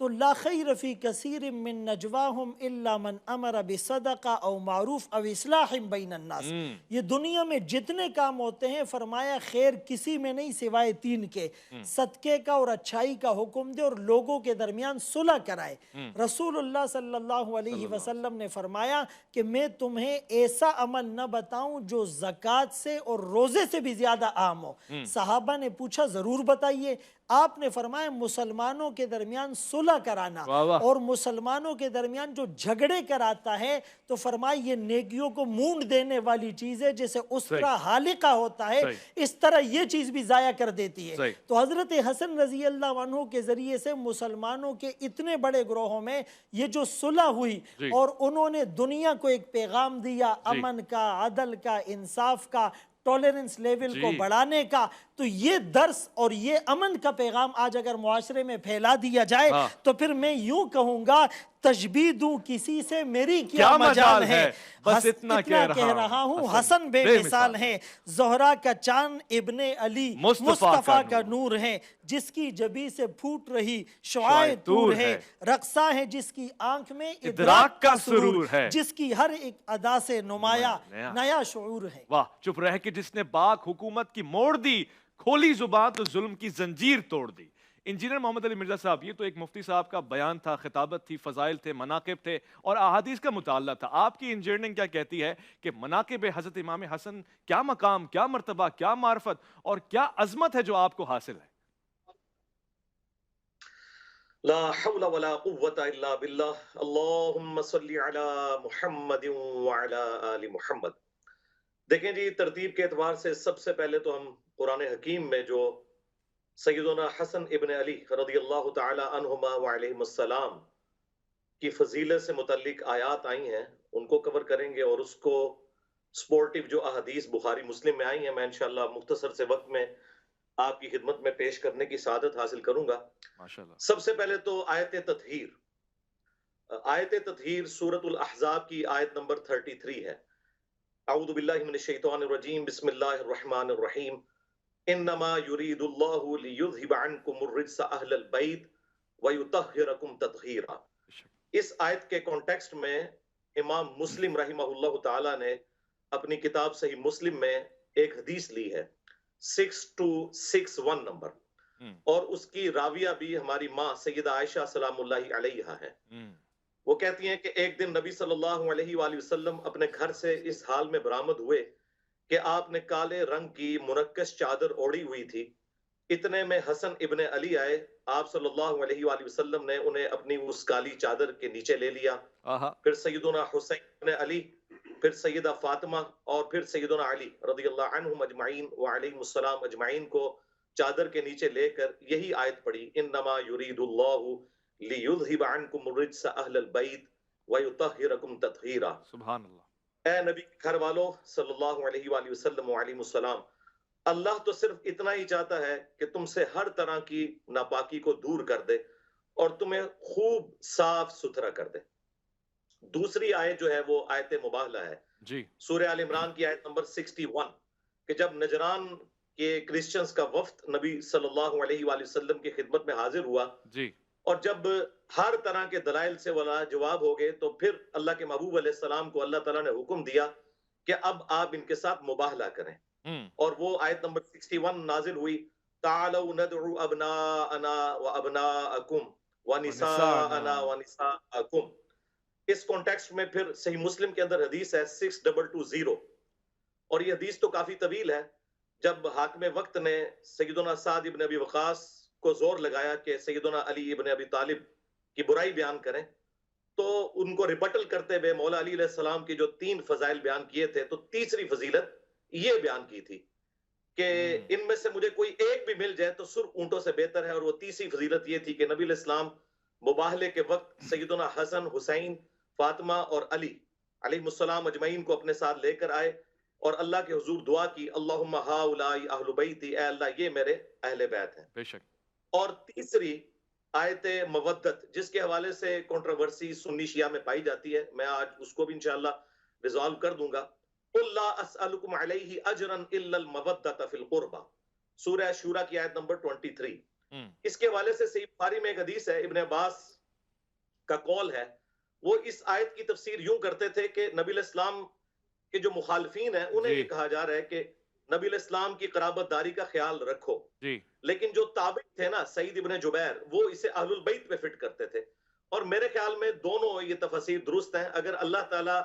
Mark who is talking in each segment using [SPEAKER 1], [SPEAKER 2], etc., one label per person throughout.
[SPEAKER 1] تو لا خیر فی کثیر من نجواہم الا من امر بصدقہ او معروف او اصلاح بین الناس. یہ دنیا میں جتنے کام ہوتے ہیں فرمایا خیر کسی میں نہیں سوائے تین کے: صدقے کا اور اچھائی کا حکم دے اور لوگوں کے درمیان صلح کرائے. رسول اللہ صلی اللہ علیہ وسلم نے فرمایا کہ میں تمہیں ایسا عمل نہ بتاؤں جو زکوٰۃ سے اور روزے سے بھی زیادہ عام ہو. صحابہ نے پوچھا ضرور بتائیے. آپ نے فرمایا مسلمانوں کے درمیان صلح کرانا. اور مسلمانوں کے درمیان جو جھگڑے کراتا ہے تو فرمایا یہ نیکیوں کو مونڈ دینے والی چیز ہے، جیسے اسطرہ حالقہ ہوتا ہے اس طرح یہ چیز بھی ضائع کر دیتی ہے. تو حضرت حسن رضی اللہ عنہ کے ذریعے سے مسلمانوں کے اتنے بڑے گروہوں میں یہ جو صلح ہوئی اور انہوں نے دنیا کو ایک پیغام دیا امن کا، عدل کا، انصاف کا، ٹولرنس لیول کو بڑھانے کا، تو یہ درس اور یہ امن کا پیغام آج اگر معاشرے میں پھیلا دیا جائے تو پھر میں یوں کہوں گا تشبیہ دوں کسی سے میری کیا مجال ہے، بس اتنا کہہ رہا ہوں حسن بے مثال ہیں. زہرا کا چاند ابن علی مصطفیٰ کا نور ہے، جس کی جبی سے پھوٹ رہی شعاع طور ہے. رقصہ ہے جس کی آنکھ میں ادراک کا سرور ہے، جس کی ہر ایک ادا سے نمایاں نیا شعور ہے.
[SPEAKER 2] واہ، چپ رہ کے جس نے پاک حکومت کی موڑ دی، کھولی زبان تو ظلم کی زنجیر توڑ دی. انجینئر محمد علی مرزا صاحب، یہ تو ایک مفتی صاحب کا بیان تھا، خطابت تھی، فضائل تھے، مناقب تھے اور احادیث کا مطالعہ تھا. آپ کی انجینئرنگ کیا کہتی ہے کہ مناقب حضرت امام حسن کیا مقام، کیا مرتبہ، کیا معرفت اور کیا عظمت ہے جو آپ کو حاصل ہے؟
[SPEAKER 3] لا حول ولا قوة الا باللہ. اللہم صلی علی محمد وعلی آل محمد. دیکھیں جی، ترتیب کے اعتبار سے سب سے پہلے تو ہم قرآن حکیم میں جو سیدنا حسن ابن علی رضی اللہ تعالی عنہما وعلیہم السلام کی فضیلت سے متعلق آیات آئی ہیں ان کو کور کریں گے، اور اس کو سپورٹیو جو احادیث بخاری مسلم میں آئی ہیں میں انشاءاللہ مختصر سے وقت میں آپ کی خدمت میں پیش کرنے کی سعادت حاصل کروں گا. سب سے پہلے تو آیت تطہیر. آیت تطہیر سورۃ الاحزاب کی آیت نمبر 33 ہے. اعوذ باللہ من الشیطان الرجیم، بسم اللہ الرحمن الرحیم. انما یرید اللہ لیذھب عنکم الرجس اہل البیت ویطہرکم تطہیرا. اس آیت کے کانٹیکسٹ میں امام مسلم رحمہ اللہ تعالی نے اپنی کتاب صحیح مسلم میں ایک حدیث لی ہے 6261 نمبر، اور اس کی راویہ بھی ہماری ماں سیدہ عائشہ سلام اللہ علیہا ہے. وہ کہتی ہیں کہ ایک دن نبی صلی اللہ علیہ وآلہ وسلم اپنے گھر سے اس حال میں برآمد ہوئے کہ آپ نے کالے رنگ کی منکش چادر اوڑھی ہوئی تھی. اتنے میں حسن ابن علی آئے. آپ صلی اللہ علیہ وآلہ وسلم نے انہیں اپنی اس کالی چادر کے نیچے لے لیا. پھر سیدنا حسین ابن علی، پھر سیدہ فاطمہ اور پھر سیدنا علی رضی اللہ عنہم اجمعین وعلیہم السلام اجمعین کو چادر کے نیچے لے کر یہی آیت پڑھی، انما یرید اللہ لیذھب عنکم الرجس اہل البیت ویطہرکم تطہیرا.
[SPEAKER 2] سبحان اللہ.
[SPEAKER 3] اے نبی گھر والوں صلی اللہ علیہ وآلہ وسلم وعلیہ السلام، اللہ تو صرف اتنا ہی چاہتا ہے کہ تم سے ہر طرح کی ناپاکی کو دور کر دے اور تمہیں خوب صاف ستھرا کر دے. دوسری آیت جو ہے وہ آیت مباہلہ ہے
[SPEAKER 2] جی،
[SPEAKER 3] سورہ آل عمران کی آیت نمبر 61 کہ جب نجران کے کرسچنز کا وفد نبی صلی اللہ علیہ وآلہ وسلم کی خدمت میں حاضر ہوا
[SPEAKER 2] جی،
[SPEAKER 3] اور جب ہر طرح کے دلائل سے ولا جواب ہو گئے تو پھر اللہ کے محبوب علیہ السلام کو اللہ تعالیٰ نے حکم دیا کہ اب آپ ان کے ساتھ مباہلہ کریں. اور وہ آیت نمبر 61 نازل ہوئی، تعالوا ندعو ابناءنا وابناءکم ونساءنا ونساءکم. اس کانٹیکسٹ میں پھر صحیح مسلم کے اندر حدیث ہے 6220، اور یہ حدیث تو کافی طویل ہے. جب حاکم وقت نے سیدنا سعد ابن ابی وقاص کو زور لگایا کہ سیدنا علی ابن ابی طالب کی برائی بیان کریں تو ان کو ریبٹل کرتے ہوئے مولا علی علیہ السلام کی جو 3 فضائل بیان کیے تھے تو تیسری فضیلت یہ بیان کی تھی کہ ان میں سے مجھے کوئی ایک بھی مل جائے تو سرخ اونٹوں سے بہتر ہے. اور وہ تیسری فضیلت یہ تھی کہ نبی علیہ السلام مباہلے کے وقت سیدنا حسن، حسین، فاطمہ اور علی علیہ السلام اجمعین کو اپنے ساتھ لے کر آئے اور اللہ کے حضور دعا کی، اللہم ہؤلاء اہل بیتی، اے اللہ یہ میرے اہل بیت ہیں.
[SPEAKER 2] بے شک. اور
[SPEAKER 3] تیسری آیت مودت جس کے حوالے سے کنٹروورسی سنی شیعہ میں پائی جاتی ہے، میں آج اس کو بھی انشاءاللہ ریزالو کر دوں گا. قُلْ لَا أَسْأَلُكُمْ عَلَيْهِ أَجْرًا إِلَّا الْمَوَدَّةَ فِي الْقُرْبَى، سورہ شورى کی آیت نمبر 23. اس کے حوالے سے صحیح بخاری میں ایک حدیث ہے، ابن عباس کا قول ہے، وہ اس آیت کی تفسیر یوں کرتے تھے کہ نبی علیہ السلام کے جو مخالفین ہیں انہیں یہ کہا جا رہا ہے کہ نبی علیہ السلام کی قرابت داری کا خیال رکھو، لیکن جو تابع تھے نا سعید ابن جبیر، وہ اسے اہل البیت پہ فٹ کرتے تھے، اور میرے خیال میں دونوں یہ تفسیر درست ہیں۔ اگر اللہ تعالیٰ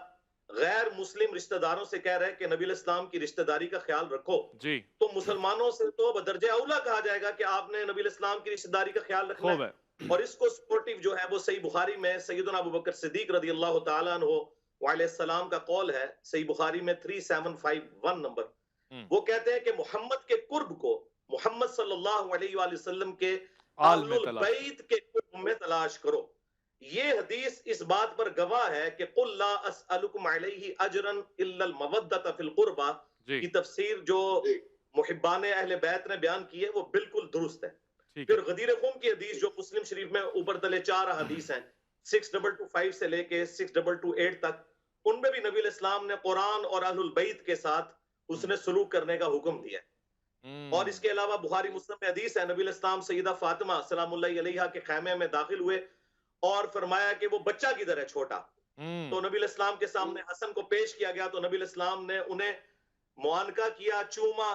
[SPEAKER 3] غیر مسلم رشتہ داروں سے کہہ رہے ہیں کہ نبی علیہ السلام کی رشتہ داری کا خیال رکھو، تو مسلمانوں سے تو بدرجہ اولا کہا جائے گا کہ آپ نے نبی علیہ السلام کی رشتہ داری کا خیال رکھنا ہے۔ اور اس کو سپورٹیو جو ہے وہ صحیح بخاری میں سیدنا ابو بکر صدیق رضی اللہ تعالیٰ عنہ علیہ السلام کا قول ہے، صحیح بخاری میں 3751 نمبر، وہ کہتے ہیں کہ محمد کے قرب کو محمد صلی اللہ علیہ وآلہ وسلم کے اہل البیت کے قرب میں تلاش کرو۔ یہ حدیث اس بات پر گواہ ہے کہ قل لا اسألکم علیہ اجرا الا المودۃ فی القربہ کی تفسیر جو محبان اہل بیت نے بیان کی ہے وہ بالکل درست ہے۔ پھر غدیر خم کی حدیث جو مسلم شریف میں اوپر تلے 4 حدیث ہیں 6225 سے لے کے 6228 تک، ان میں بھی نبی علیہ السلام نے قرآن اور اہل البیت کے ساتھ اس نے سلوک کرنے کا حکم دیا ہے۔ اور اس کے علاوہ بخاری مسلم میں حدیث ہے، نبی علیہ السلام سیدہ فاطمہ سلام اللہ علیہا کے خیمے میں داخل ہوئے اور فرمایا کہ وہ بچہ کدھر ہے چھوٹا، تو نبی علیہ السلام کے سامنے حسن کو پیش کیا گیا، تو نبی علیہ السلام نے انہیں معانقہ کیا، چوما،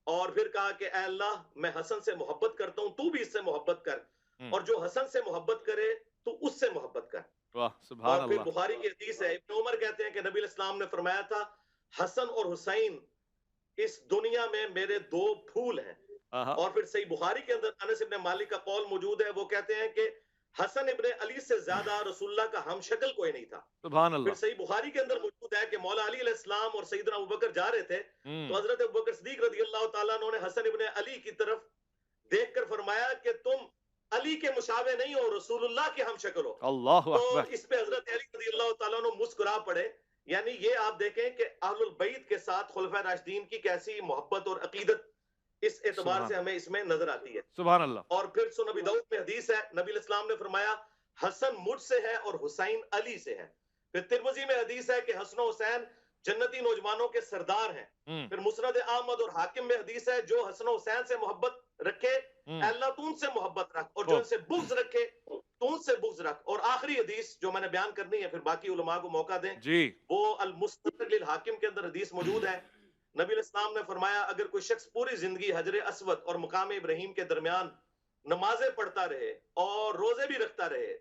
[SPEAKER 3] اور پھر کہا کہ اے اللہ میں حسن سے محبت کرتا ہوں، تو بھی اس سے محبت کر، اور جو حسن سے محبت کرے تو اس سے محبت کر۔ اور پھر بخاری کی حدیث ہے، ابن عمر کہتے ہیں کہ نبی علیہ السلام نے فرمایا تھا حسن اور حسین اس دنیا میں میرے 2 پھول ہیں۔ اور پھر صحیح بخاری کے اندر انس ابن مالک کا قول موجود ہے، وہ کہتے ہیں کہ حسن ابن علی سے زیادہ رسول اللہ کا ہم شکل کوئی نہیں تھا۔
[SPEAKER 2] سبحان اللہ۔
[SPEAKER 3] پھر صحیح بخاری کے اندر موجود ہے کہ مولا علی علیہ السلام اور سیدنا ابوبکر جا رہے تھے، تو حضرت ابوبکر صدیق رضی اللہ تعالیٰ عنہ نے حسن ابن علی کی طرف دیکھ کر فرمایا کہ تم علی کے مشابہ نہیں ہو، رسول اللہ کے ہم شکل ہو۔
[SPEAKER 2] اللہ
[SPEAKER 3] تو
[SPEAKER 2] اکبر۔
[SPEAKER 3] اس پہ حضرت علی رضی اللہ تعالیٰ عنہ مسکرا پڑے۔ یعنی یہ آپ دیکھیں کہ اہل البیت کے ساتھ خلفائے راشدین کی کیسی محبت اور عقیدت اس اعتبار سے ہمیں اس میں نظر آتی ہے۔
[SPEAKER 2] سبحان اللہ۔
[SPEAKER 3] اور پھر سنن ابی داؤد میں حدیث ہے، نبی علیہ السلام نے فرمایا حسن مجھ سے ہے اور حسین علی سے ہے۔ پھر ترمذی میں حدیث ہے کہ حسن و حسین جنتی نوجوانوں کے سردار ہیں۔ پھر مسند احمد اور حاکم میں حدیث ہے جو حسن و حسین سے محبت رکھے اے اللہ تو ان سے محبت رکھ، اور جو ان سے بغض رکھے تو ان سے بغض رکھ۔ اور آخری حدیث جو میں نے بیان کرنی ہے، پھر باقی علماء کو موقع دیں، وہ المستدرک للحاکم کے اندر حدیث موجود ہے۔ نبی علیہ السلام نے فرمایا اگر کوئی شخص پوری زندگی حجر اسود اور مقام ابراہیم کے درمیان نمازیں پڑھتا رہے اور روزے بھی رکھتا رہے،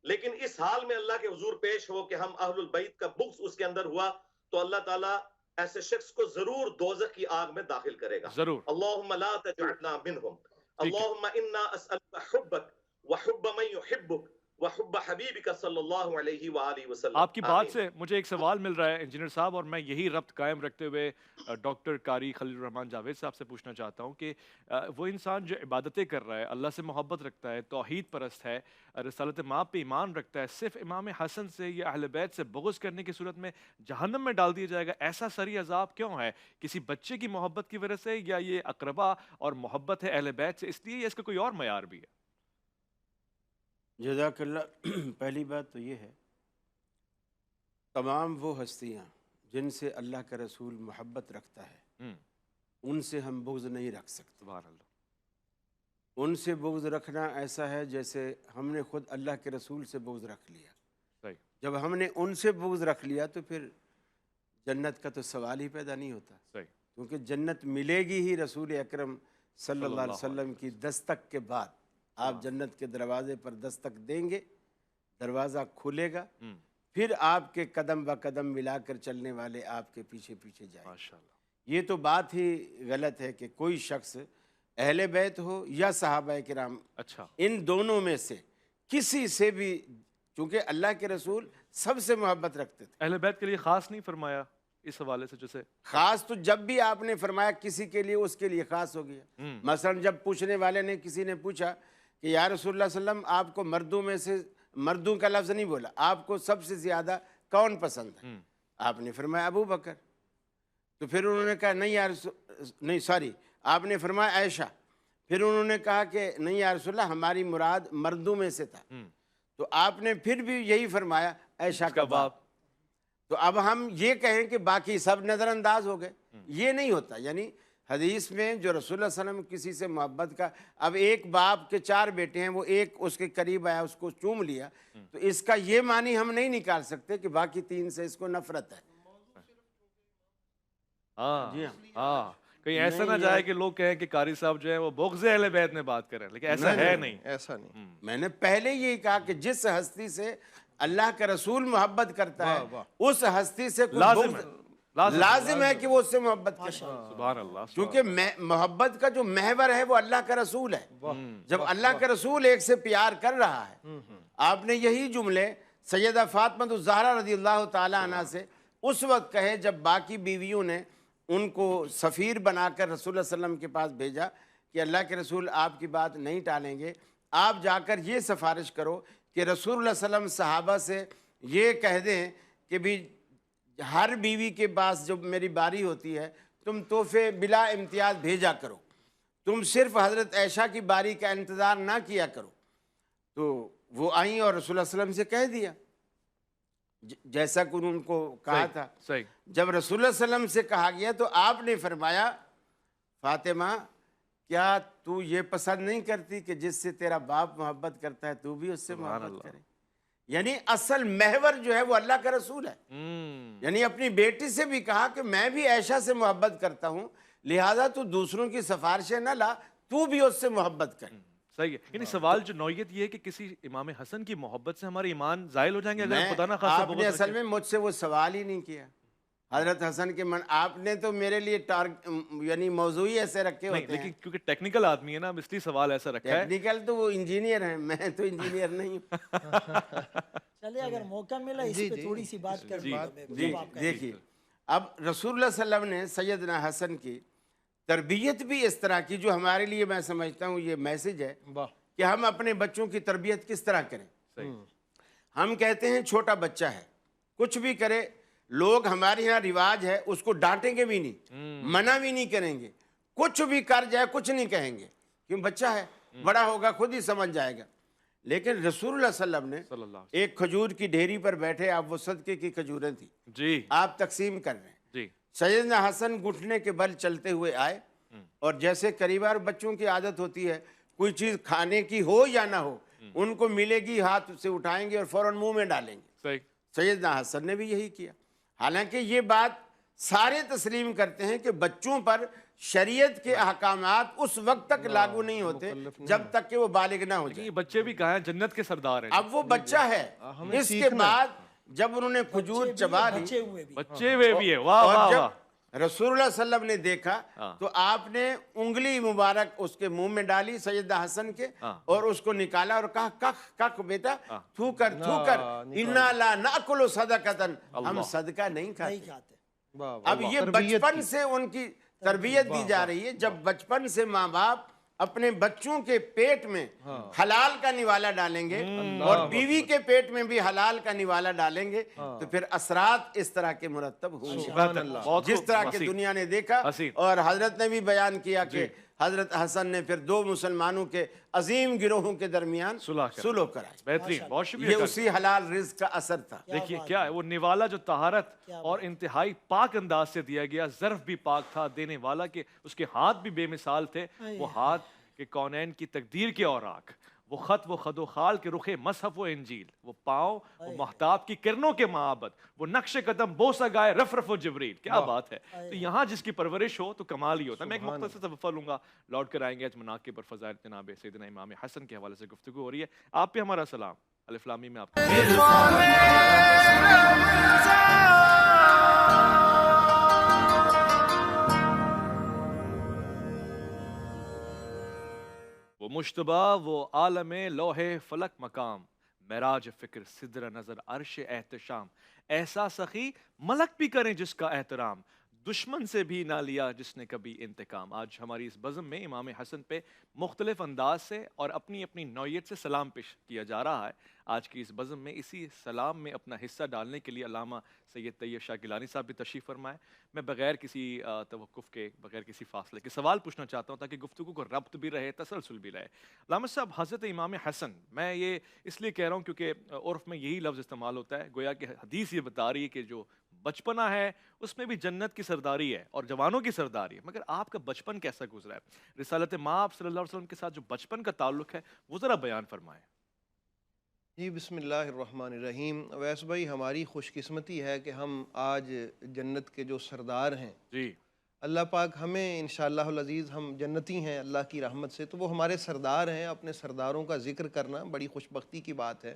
[SPEAKER 3] لیکن اس حال میں اللہ کے حضور پیش ہو کہ ہم اہل البیت کا بغض اس کے اندر ہوا، تو اللہ تعالیٰ ایسے شخص کو ضرور دوزخ کی آگ میں داخل کرے گا۔
[SPEAKER 2] ضرور۔
[SPEAKER 3] اللہم لا تجعلنا منہم، اللہم انا اسألک حبک وحب من یحبک وحب حبیبک صلی اللہ علیہ وآلہ وسلم۔
[SPEAKER 2] آپ کی بات سے مجھے ایک سوال مل رہا ہے انجینئر صاحب، اور میں یہی ربط قائم رکھتے ہوئے ڈاکٹر قاری خلیل الرحمان جاوید صاحب سے پوچھنا چاہتا ہوں کہ وہ انسان جو عبادتیں کر رہا ہے، اللہ سے محبت رکھتا ہے، توحید پرست ہے، رسالت ماں پہ ایمان رکھتا ہے، صرف امام حسن سے یا اہل بیت سے بغض کرنے کی صورت میں جہنم میں ڈال دیا جائے گا، ایسا سری عذاب کیوں ہے؟ کسی بچے کی محبت کی وجہ سے، یا یہ اقربا اور محبت ہے اہل بیت سے اس لیے، یا اس کا کوئی اور معیار بھی ہے؟
[SPEAKER 4] جزاک اللہ۔ پہلی بات تو یہ ہے تمام وہ ہستیاں جن سے اللہ کا رسول محبت رکھتا ہے ان سے ہم بغض نہیں رکھ سکتے۔
[SPEAKER 2] سبحان اللہ۔
[SPEAKER 4] ان سے بغض رکھنا ایسا ہے جیسے ہم نے خود اللہ کے رسول سے بغض رکھ لیا۔
[SPEAKER 2] صحیح۔
[SPEAKER 4] جب ہم نے ان سے بغض رکھ لیا تو پھر جنت کا تو سوال ہی پیدا نہیں ہوتا،
[SPEAKER 2] صحیح۔
[SPEAKER 4] کیونکہ جنت ملے گی ہی رسول اکرم صلی اللہ علیہ وسلم کی دستک کے بعد۔ آپ جنت کے دروازے پر دستک دیں گے، دروازہ کھلے گا، پھر آپ کے قدم با قدم ملا کر چلنے والے آپ کے پیچھے پیچھے جائیں۔
[SPEAKER 2] ماشاءاللہ۔
[SPEAKER 4] یہ تو بات ہی غلط ہے کہ کوئی شخص اہل بیت ہو یا صحابہ کرام،
[SPEAKER 2] اچھا،
[SPEAKER 4] ان دونوں میں سے کسی سے بھی، چونکہ اللہ کے رسول سب سے محبت رکھتے تھے۔
[SPEAKER 2] اہل بیت کے لیے خاص نہیں فرمایا اس حوالے سے؟ جیسے
[SPEAKER 4] خاص تو جب بھی آپ نے فرمایا کسی کے لیے، اس کے لیے خاص ہو گیا۔ مثلا جب پوچھنے والے نے، کسی نے پوچھا کہ یا رسول اللہ صلی اللہ علیہ وسلم آپ کو مردوں میں سے، مردوں کا لفظ نہیں بولا، آپ کو سب سے زیادہ کون پسند ہے؟ آپ نے فرمایا ابو بکر۔ تو پھر انہوں نے کہا نہیں سوری، آپ نے فرمایا عائشہ۔ پھر انہوں نے کہا کہ نہیں یا رسول اللہ ہماری مراد مردوں میں سے تھا۔ تو آپ نے پھر بھی یہی فرمایا عائشہ کا باپ۔ تو اب ہم یہ کہیں کہ باقی سب نظر انداز ہو گئے، یہ نہیں ہوتا۔ یعنی حدیث میں جو رسول اللہ صلی اللہ علیہ وسلم کسی سے محبت کا، اب ایک باپ کے 4 بیٹے ہیں، وہ ایک اس کے قریب آیا، اس کو چوم لیا، تو اس کا یہ معنی ہم نہیں نکال سکتے کہ باقی 3 سے اس کو نفرت ہے۔
[SPEAKER 2] ہاں کہیں ایسا نہ جائے کہ لوگ کہیں کہ قاری صاحب جو ہے وہ بغض اہل بیت میں بات کریں، لیکن ایسا ہے نہیں،
[SPEAKER 5] ایسا نہیں۔
[SPEAKER 4] میں نے پہلے یہی کہا کہ جس ہستی سے اللہ کا رسول محبت کرتا ہے اس ہستی سے لازم ہے کہ وہ اس سے محبت کرے۔
[SPEAKER 2] سبحان اللہ۔
[SPEAKER 4] کیونکہ محبت کا جو محور ہے وہ اللہ کا رسول ہے۔ جب اللہ کا رسول ایک سے پیار کر رہا ہے، آپ نے یہی جملے سیدہ فاطمہ الزہرا رضی اللہ تعالی عنہ سے اس وقت کہے جب باقی بیویوں نے ان کو سفیر بنا کر رسول اللہ صلی اللہ علیہ وسلم کے پاس بھیجا کہ اللہ کے رسول آپ کی بات نہیں ٹالیں گے، آپ جا کر یہ سفارش کرو کہ رسول اللہ صلی اللہ علیہ وسلم صحابہ سے یہ کہہ دیں کہ بھی ہر بیوی کے پاس جب میری باری ہوتی ہے تم تحفے بلا امتیاز بھیجا کرو، تم صرف حضرت عائشہ کی باری کا انتظار نہ کیا کرو۔ تو وہ آئیں اور رسول اللہ صلی اللہ علیہ وسلم سے کہہ دیا جیسا کہ ان کو کہا تھا۔
[SPEAKER 2] صحیح۔
[SPEAKER 4] جب رسول اللہ صلی اللہ علیہ وسلم سے کہا گیا تو آپ نے فرمایا فاطمہ کیا تو یہ پسند نہیں کرتی کہ جس سے تیرا باپ محبت کرتا ہے تو بھی اس سے محبت کرے؟ یعنی اصل محور جو ہے وہ اللہ کا رسول ہے۔ یعنی اپنی بیٹی سے بھی کہا کہ میں بھی عائشہ سے محبت کرتا ہوں، لہٰذا تو دوسروں کی سفارشیں نہ لا، تو بھی اس سے محبت کر۔
[SPEAKER 2] صحیح ہے۔ یعنی سوال جو نوعیت یہ ہے کہ کسی امام حسن کی محبت سے ہمارے ایمان زائل ہو جائیں گے اگر خدا نہ خواستہ
[SPEAKER 4] آپ نے اصل میں مجھ سے وہ سوال ہی نہیں کیا حضرت حسن کے آپ نے تو میرے لیے یعنی موضوعی ایسے رکھے ہوتے ہیں،
[SPEAKER 2] لیکن کیونکہ ٹیکنیکل آدمی ہے نا، اس لیے سوال ایسا رکھا ہے۔
[SPEAKER 4] ٹیکنیکل تو وہ انجینئر ہیں، میں تو انجینئر نہیں ہوں۔
[SPEAKER 1] چلے اگر موقع ملا اس پہ تھوڑی سی بات کر
[SPEAKER 4] جی دیکھیے، اب رسول اللہ صلی اللہ علیہ وسلم نے سیدنا حسن کی تربیت بھی اس طرح کی جو ہمارے لیے میں سمجھتا ہوں یہ میسج ہے کہ ہم اپنے بچوں کی تربیت کس طرح کریں۔ ہم کہتے ہیں چھوٹا بچہ ہے کچھ بھی کرے، لوگ ہمارے یہاں رواج ہے اس کو ڈانٹیں گے بھی نہیں، منع بھی نہیں کریں گے، کچھ بھی کر جائے کچھ نہیں کہیں گے کیوں بچہ ہے، بڑا ہوگا خود ہی سمجھ جائے گا۔ لیکن رسول اللہ صلی اللہ علیہ وسلم نے ایک کھجور کی ڈھیری پر بیٹھے، آپ وہ صدقے کی کھجوریں تھی
[SPEAKER 2] جی
[SPEAKER 4] آپ تقسیم کر رہے ہیں، سیدنا حسن گھٹنے کے بل چلتے ہوئے آئے اور جیسے قریبار بچوں کی عادت ہوتی ہے کوئی چیز کھانے کی ہو یا نہ ہو ان کو ملے گی ہاتھ سے اٹھائیں گے اور فوراً منہ میں ڈالیں گے۔ سیدنا حسن نے بھی یہی کیا، حالانکہ یہ بات سارے تسلیم کرتے ہیں کہ بچوں پر شریعت کے احکامات اس وقت تک لاگو نہیں ہوتے جب تک کہ وہ بالغ نہ ہو جائے۔
[SPEAKER 2] یہ بچے بھی کہاں ہیں، جنت کے سردار ہیں۔
[SPEAKER 4] اب وہ بچہ ہے، اس کے بعد جب انہوں نے کھجور چبا لی،
[SPEAKER 2] بچے ہوئے بھی ہے، واہ واہ واہ،
[SPEAKER 4] رسول اللہ صلی اللہ علیہ وسلم نے دیکھا تو آپ نے انگلی مبارک اس کے منہ میں ڈالی سیدہ حسن کے اور اس کو نکالا اور کہا کخ کخ بیٹا تھو کر انا لا ناکل صدقۃ، ہم صدقہ نہیں کھاتے۔ اب یہ بچپن سے ان کی تربیت دی جا رہی ہے، جب بچپن سے ماں باپ اپنے بچوں کے پیٹ میں حلال کا نوالا ڈالیں گے اور بیوی کے پیٹ میں بھی حلال کا نوالا ڈالیں گے تو پھر اثرات اس طرح کے مرتب ہوں گے جس طرح کی دنیا نے دیکھا۔ اور حضرت نے بھی بیان کیا کہ حضرت حسن نے پھر 2 مسلمانوں کے عظیم گروہوں کے درمیان صلح کرائی۔
[SPEAKER 2] بہترین، بہت شکریہ۔
[SPEAKER 4] یہ اسی حلال رزق کا اثر تھا۔
[SPEAKER 2] دیکھیے کیا ہے وہ نوالا جو طہارت اور انتہائی پاک انداز سے دیا گیا، ظرف بھی پاک تھا، دینے والا کے اس کے ہاتھ بھی بے مثال تھے، وہ ہاتھ کہ کونین کی تقدیر کے اوراق، وہ خط و خد و خال کے رخ مصحف و انجیل، وہ پاؤں وہ محتاب کی کرنوں کے معابد، وہ نقش قدم بوسہ گائے رف رف و جبریل۔ کیا بات ہے! تو یہاں جس کی پرورش ہو تو کمال ہی ہوتا ہے۔ میں ایک مختصر سا وقفہ لوں گا، لوٹ کر آئیں گے۔ آج مناقب پر فضائل جناب سیدنا امام حسن کے حوالے سے گفتگو ہو رہی ہے۔ آپ پہ ہمارا سلام، الف لام میم میں آپ وہ مشتبہ، وہ عالم لوح فلک مقام، معراج فکر صدر نظر عرش احتشام، ایسا سخی ملک بھی کریں جس کا احترام، دشمن سے بھی نہ لیا جس نے کبھی انتقام۔ آج ہماری اس بزم میں امام حسن پہ مختلف انداز سے اور اپنی اپنی نوعیت سے سلام پیش کیا جا رہا ہے۔ آج کی اس بزم میں اسی سلام میں اپنا حصہ ڈالنے کے لیے علامہ سید طیب شاہ گیلانی صاحب بھی تشریف فرمائے۔ میں بغیر کسی توقف کے، بغیر کسی فاصلے کے سوال پوچھنا چاہتا ہوں تاکہ گفتگو کو ربط بھی رہے، تسلسل بھی رہے۔ علامہ صاحب، حضرت امام حسن، میں یہ اس لیے کہہ رہا ہوں کیونکہ عرف میں یہی لفظ استعمال ہوتا ہے، گویا کہ حدیث یہ بتا رہی ہے کہ جو بچپنا ہے اس میں بھی جنت کی سرداری ہے اور جوانوں کی سرداری ہے، مگر آپ کا بچپن کیسا گزرا ہے؟ رسالت مآب صلی اللہ علیہ وسلم کے ساتھ جو بچپن کا تعلق ہے وہ ذرا بیان فرمائیں۔
[SPEAKER 5] جی بسم اللہ الرحمن الرحیم۔ ویس بھائی، ہماری خوش قسمتی ہے کہ ہم آج جنت کے جو سردار ہیں،
[SPEAKER 2] جی
[SPEAKER 5] اللہ پاک ہمیں انشاءاللہ العزیز، ہم جنتی ہیں اللہ کی رحمت سے، تو وہ ہمارے سردار ہیں۔ اپنے سرداروں کا ذکر کرنا بڑی خوش بختی کی بات ہے۔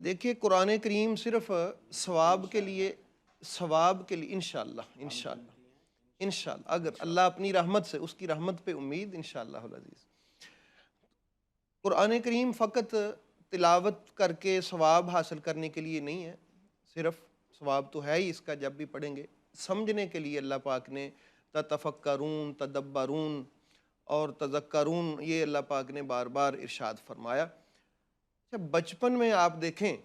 [SPEAKER 5] دیکھیے قرآن کریم صرف ثواب کے لیے انشاءاللہ اگر اللہ اپنی رحمت سے، اس کی رحمت پہ امید انشاءاللہ العزیز، قرآن کریم فقط تلاوت کر کے ثواب حاصل کرنے کے لیے نہیں ہے، صرف ثواب تو ہے ہی اس کا جب بھی پڑھیں گے، سمجھنے کے لیے اللہ پاک نے تتفکرون، تدبرون اور تذکرون، یہ اللہ پاک نے بار بار ارشاد فرمایا۔ جب بچپن میں آپ دیکھیں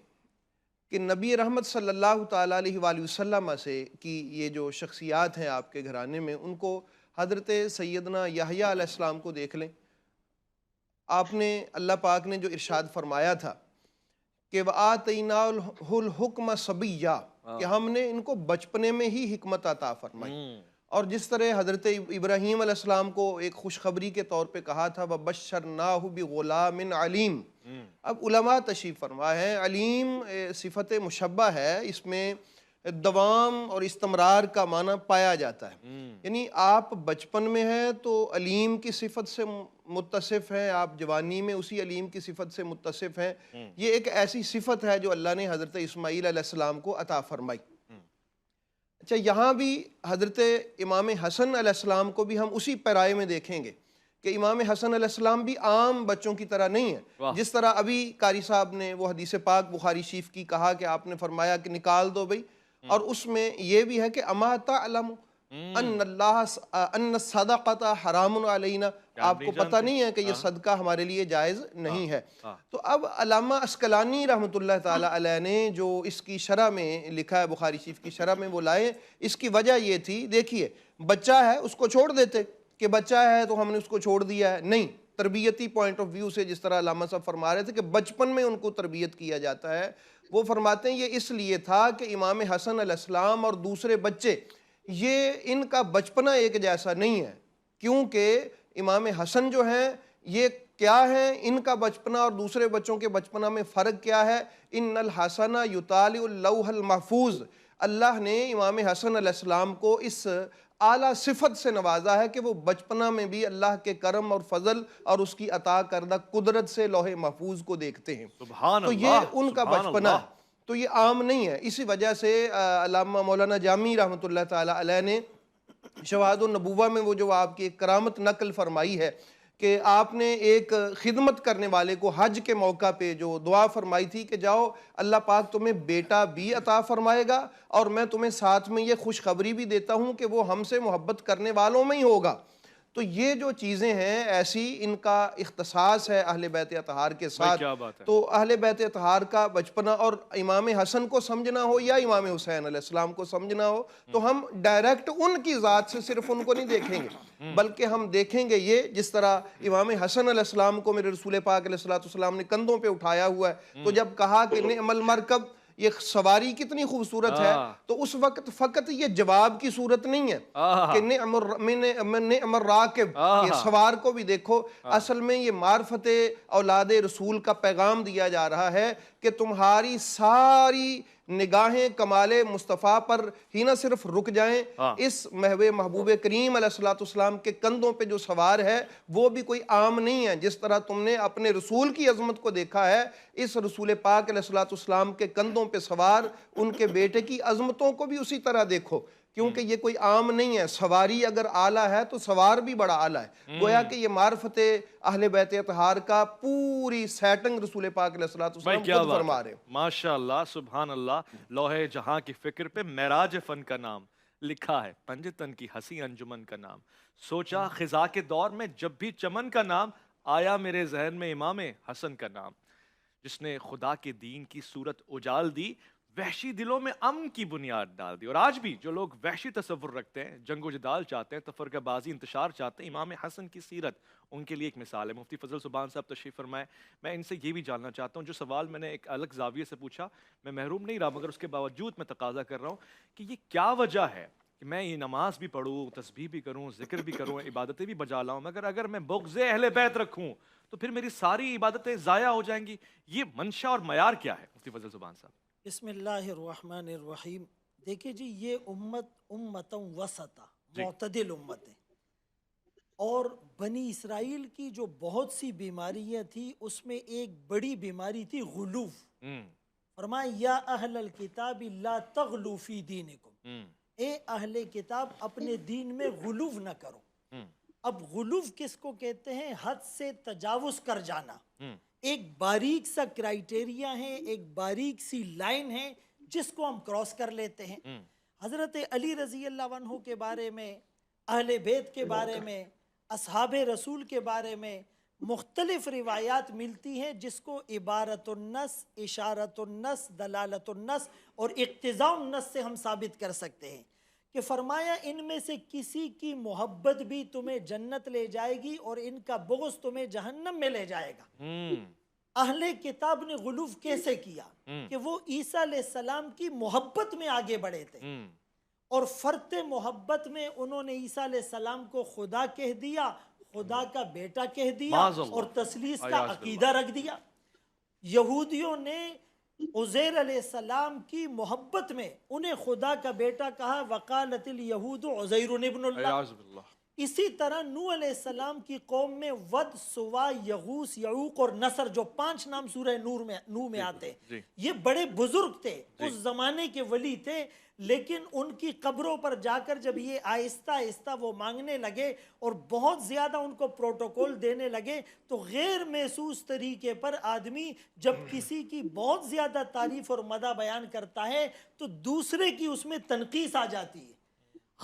[SPEAKER 5] کہ نبی رحمت صلی اللہ تعالیٰ علیہ وآلہ وسلم سے کی یہ جو شخصیات ہیں آپ کے گھرانے میں، ان کو حضرت سیدنا یحییٰ علیہ السلام کو دیکھ لیں۔ آپ نے، اللہ پاک نے جو ارشاد فرمایا تھا کہ وَآتَيْنَاهُ الْحُكْمَ صَبِيًّا، کہ ہم نے ان کو بچپنے میں ہی حکمت عطا فرمائی۔ اور جس طرح حضرت ابراہیم علیہ السلام کو ایک خوشخبری کے طور پہ کہا تھا وَبَشَّرْنَاهُ بِغُلَامٍ عَلِيمٍ، اب علماء تشریف فرما ہے، علیم صفت مشبہ ہے، اس میں دوام اور استمرار کا معنی پایا جاتا ہے، یعنی آپ بچپن میں ہیں تو علیم کی صفت سے متصف ہیں، آپ جوانی میں اسی علیم کی صفت سے متصف ہیں۔ یہ ایک ایسی صفت ہے جو اللہ نے حضرت اسماعیل علیہ السلام کو عطا فرمائی۔ اچھا، یہاں بھی حضرت امام حسن علیہ السلام کو بھی ہم اسی پیرائے میں دیکھیں گے کہ امام حسن علیہ السلام بھی عام بچوں کی طرح نہیں ہے۔ جس طرح ابھی قاری صاحب نے وہ حدیث پاک بخاری شریف کی کہا کہ آپ نے فرمایا کہ نکال دو بھئی، اور اس میں یہ بھی ہے کہ اما تعلم ان الصدقۃ حرام علینا، آپ کو پتہ نہیں ہے کہ یہ صدقہ ہمارے لیے جائز نہیں ہے۔ تو اب علامہ عسقلانی رحمۃ اللہ تعالیٰ علیہ نے جو اس کی شرح میں لکھا ہے، بخاری شریف کی شرح میں وہ لائے، اس کی وجہ یہ تھی، دیکھیے بچہ ہے اس کو چھوڑ دیتے کہ بچہ ہے تو ہم نے اس کو چھوڑ دیا ہے، نہیں، تربیتی پوائنٹ آف ویو سے جس طرح علامہ صاحب فرما رہے تھے کہ بچپن میں ان کو تربیت کیا جاتا ہے، وہ فرماتے ہیں یہ اس لیے تھا کہ امام حسن علیہ السلام اور دوسرے بچے، یہ ان کا بچپنا ایک جیسا نہیں ہے، کیونکہ امام حسن جو ہیں یہ کیا ہے، ان کا بچپنا اور دوسرے بچوں کے بچپنا میں فرق کیا ہے؟ ان الحسن یطالع اللوح المحفوظ، اللہ نے امام حسن علیہ السلام کو اس اعلیٰ صفت سے نوازا ہے کہ وہ بچپنا میں بھی اللہ کے کرم اور فضل اور اس کی عطا کردہ قدرت سے لوح محفوظ کو دیکھتے ہیں۔ تو یہ ان کا بچپنا ہے، تو یہ عام نہیں ہے۔ اسی وجہ سے علامہ مولانا جامی رحمۃ اللہ تعالیٰ علیہ نے شواہد النبوہ میں وہ جو آپ کی ایک کرامت نقل فرمائی ہے کہ آپ نے ایک خدمت کرنے والے کو حج کے موقع پہ جو دعا فرمائی تھی کہ جاؤ اللہ پاک تمہیں بیٹا بھی عطا فرمائے گا، اور میں تمہیں ساتھ میں یہ خوشخبری بھی دیتا ہوں کہ وہ ہم سے محبت کرنے والوں میں ہی ہوگا۔ تو یہ جو چیزیں ہیں ایسی، ان کا اختصاص ہے اہل بیت اطہار کے ساتھ۔ تو اہل بیت اطہار کا بچپنا، اور امام حسن کو سمجھنا ہو یا امام حسین علیہ السلام کو سمجھنا ہو، تو ہم ڈائریکٹ ان کی ذات سے صرف ان کو نہیں دیکھیں گے، بلکہ ہم دیکھیں گے یہ جس طرح امام حسن علیہ السلام کو میرے رسول پاک علیہ السلام نے کندھوں پہ اٹھایا ہوا ہے، تو جب کہا کہ نعم المرکب، یہ سواری کتنی خوبصورت ہے، تو اس وقت فقط یہ جواب کی صورت نہیں ہے کہ نعم الراکب، یہ سوار کو بھی دیکھو، اصل میں یہ معرفت اولاد رسول کا پیغام دیا جا رہا ہے کہ تمہاری ساری نگاہیں کمال مصطفیٰ پر ہی نہ صرف رک جائیں، اس محبوب کریم علیہ السلام کے کندھوں پہ جو سوار ہے وہ بھی کوئی عام نہیں ہے۔ جس طرح تم نے اپنے رسول کی عظمت کو دیکھا ہے، اس رسول پاک علیہ السلام کے کندھوں پہ سوار ان کے بیٹے کی عظمتوں کو بھی اسی طرح دیکھو، کیونکہ یہ کوئی عام نہیں ہے۔ سواری اگر اعلیٰ ہے تو سوار بھی بڑا اعلیٰ ہے، گویا کہ یہ معرفت اہل بیت اطہار کا پوری سیٹنگ رسول پاک علیہ السلام خود فرما رہے ہیں۔
[SPEAKER 2] ماشاءاللہ، سبحان اللہ، لوح جہاں کی فکر پہ معراج فن کا نام لکھا ہے، پنجتن کی ہنسی انجمن کا نام، سوچا خزاں کے دور میں جب بھی چمن کا نام آیا میرے ذہن میں امام حسن کا نام، جس نے خدا کے دین کی صورت اجال دی، وحشی دلوں میں امن کی بنیاد ڈال دی. اور آج بھی جو لوگ وحشی تصور رکھتے ہیں, جنگ و جدال چاہتے ہیں, تفرقہ بازی انتشار چاہتے ہیں, امام حسن کی سیرت ان کے لیے ایک مثال ہے. مفتی فضل سبحان صاحب تشریف فرمائے. میں ان سے یہ بھی جاننا چاہتا ہوں, جو سوال میں نے ایک الگ زاویے سے پوچھا, میں محروم نہیں رہا, مگر اس کے باوجود میں تقاضا کر رہا ہوں کہ یہ کیا وجہ ہے کہ میں یہ نماز بھی پڑھوں, تسبیح بھی کروں, ذکر بھی کروں, عبادتیں بھی بجا لاؤں, مگر اگر میں بغض اہل بیت رکھوں تو پھر میری ساری عبادتیں ضائع ہو جائیں گی. یہ منشا اور معیار کیا ہے مفتی فضل سبحان صاحب؟
[SPEAKER 1] بسم اللہ الرحمن الرحیم. دیکھیں جی, یہ امت امتوں وسطا, معتدل امت ہے, اور بنی اسرائیل کی جو بہت سی بیماریاں تھی اس میں ایک بڑی بیماری تھی غلو. فرمایا یا اہل الکتاب لا تغلو فی دینکم, اے اہل کتاب اپنے دین میں غلو نہ کرو. اب غلو کس کو کہتے ہیں؟ حد سے تجاوز کر جانا. ایک باریک سا کرائیٹیریا ہے, ایک باریک سی لائن ہے جس کو ہم کراس کر لیتے ہیں. حضرت علی رضی اللہ عنہ کے بارے میں, اہل بیت کے بارے میں, اصحاب رسول کے بارے میں مختلف روایات ملتی ہیں جس کو عبارت النص, اشارت النص, دلالت النص اور اقتضاء النص سے ہم ثابت کر سکتے ہیں کہ فرمایا ان میں سے کسی کی محبت بھی تمہیں جنت لے جائے گی اور ان کا بغض تمہیں جہنم میں لے جائے گا. اہل کتاب نے غلو کیسے کیا کہ وہ عیسیٰ علیہ السلام کی محبت میں آگے بڑھے تھے, اور فرط محبت میں انہوں نے عیسیٰ علیہ السلام کو خدا کہہ دیا, خدا کا بیٹا کہہ دیا, اور تثلیث کا عقیدہ رکھ دیا. یہودیوں نے عزیر علیہ السلام کی محبت میں انہیں خدا کا بیٹا کہا, وقالت الیہود عزیر ابن اللہ. اسی طرح نوح علیہ السلام کی قوم میں ود, سوا, یغوس, یعوق اور نصر, جو 5 نام سورہ نوح میں آتے, یہ بڑے بزرگ تھے, اس زمانے کے ولی تھے, لیکن ان کی قبروں پر جا کر جب یہ آہستہ آہستہ وہ مانگنے لگے اور بہت زیادہ ان کو پروٹوکول دینے لگے, تو غیر محسوس طریقے پر آدمی جب کسی کی بہت زیادہ تعریف اور مدح بیان کرتا ہے تو دوسرے کی اس میں تنقیص آ جاتی ہے.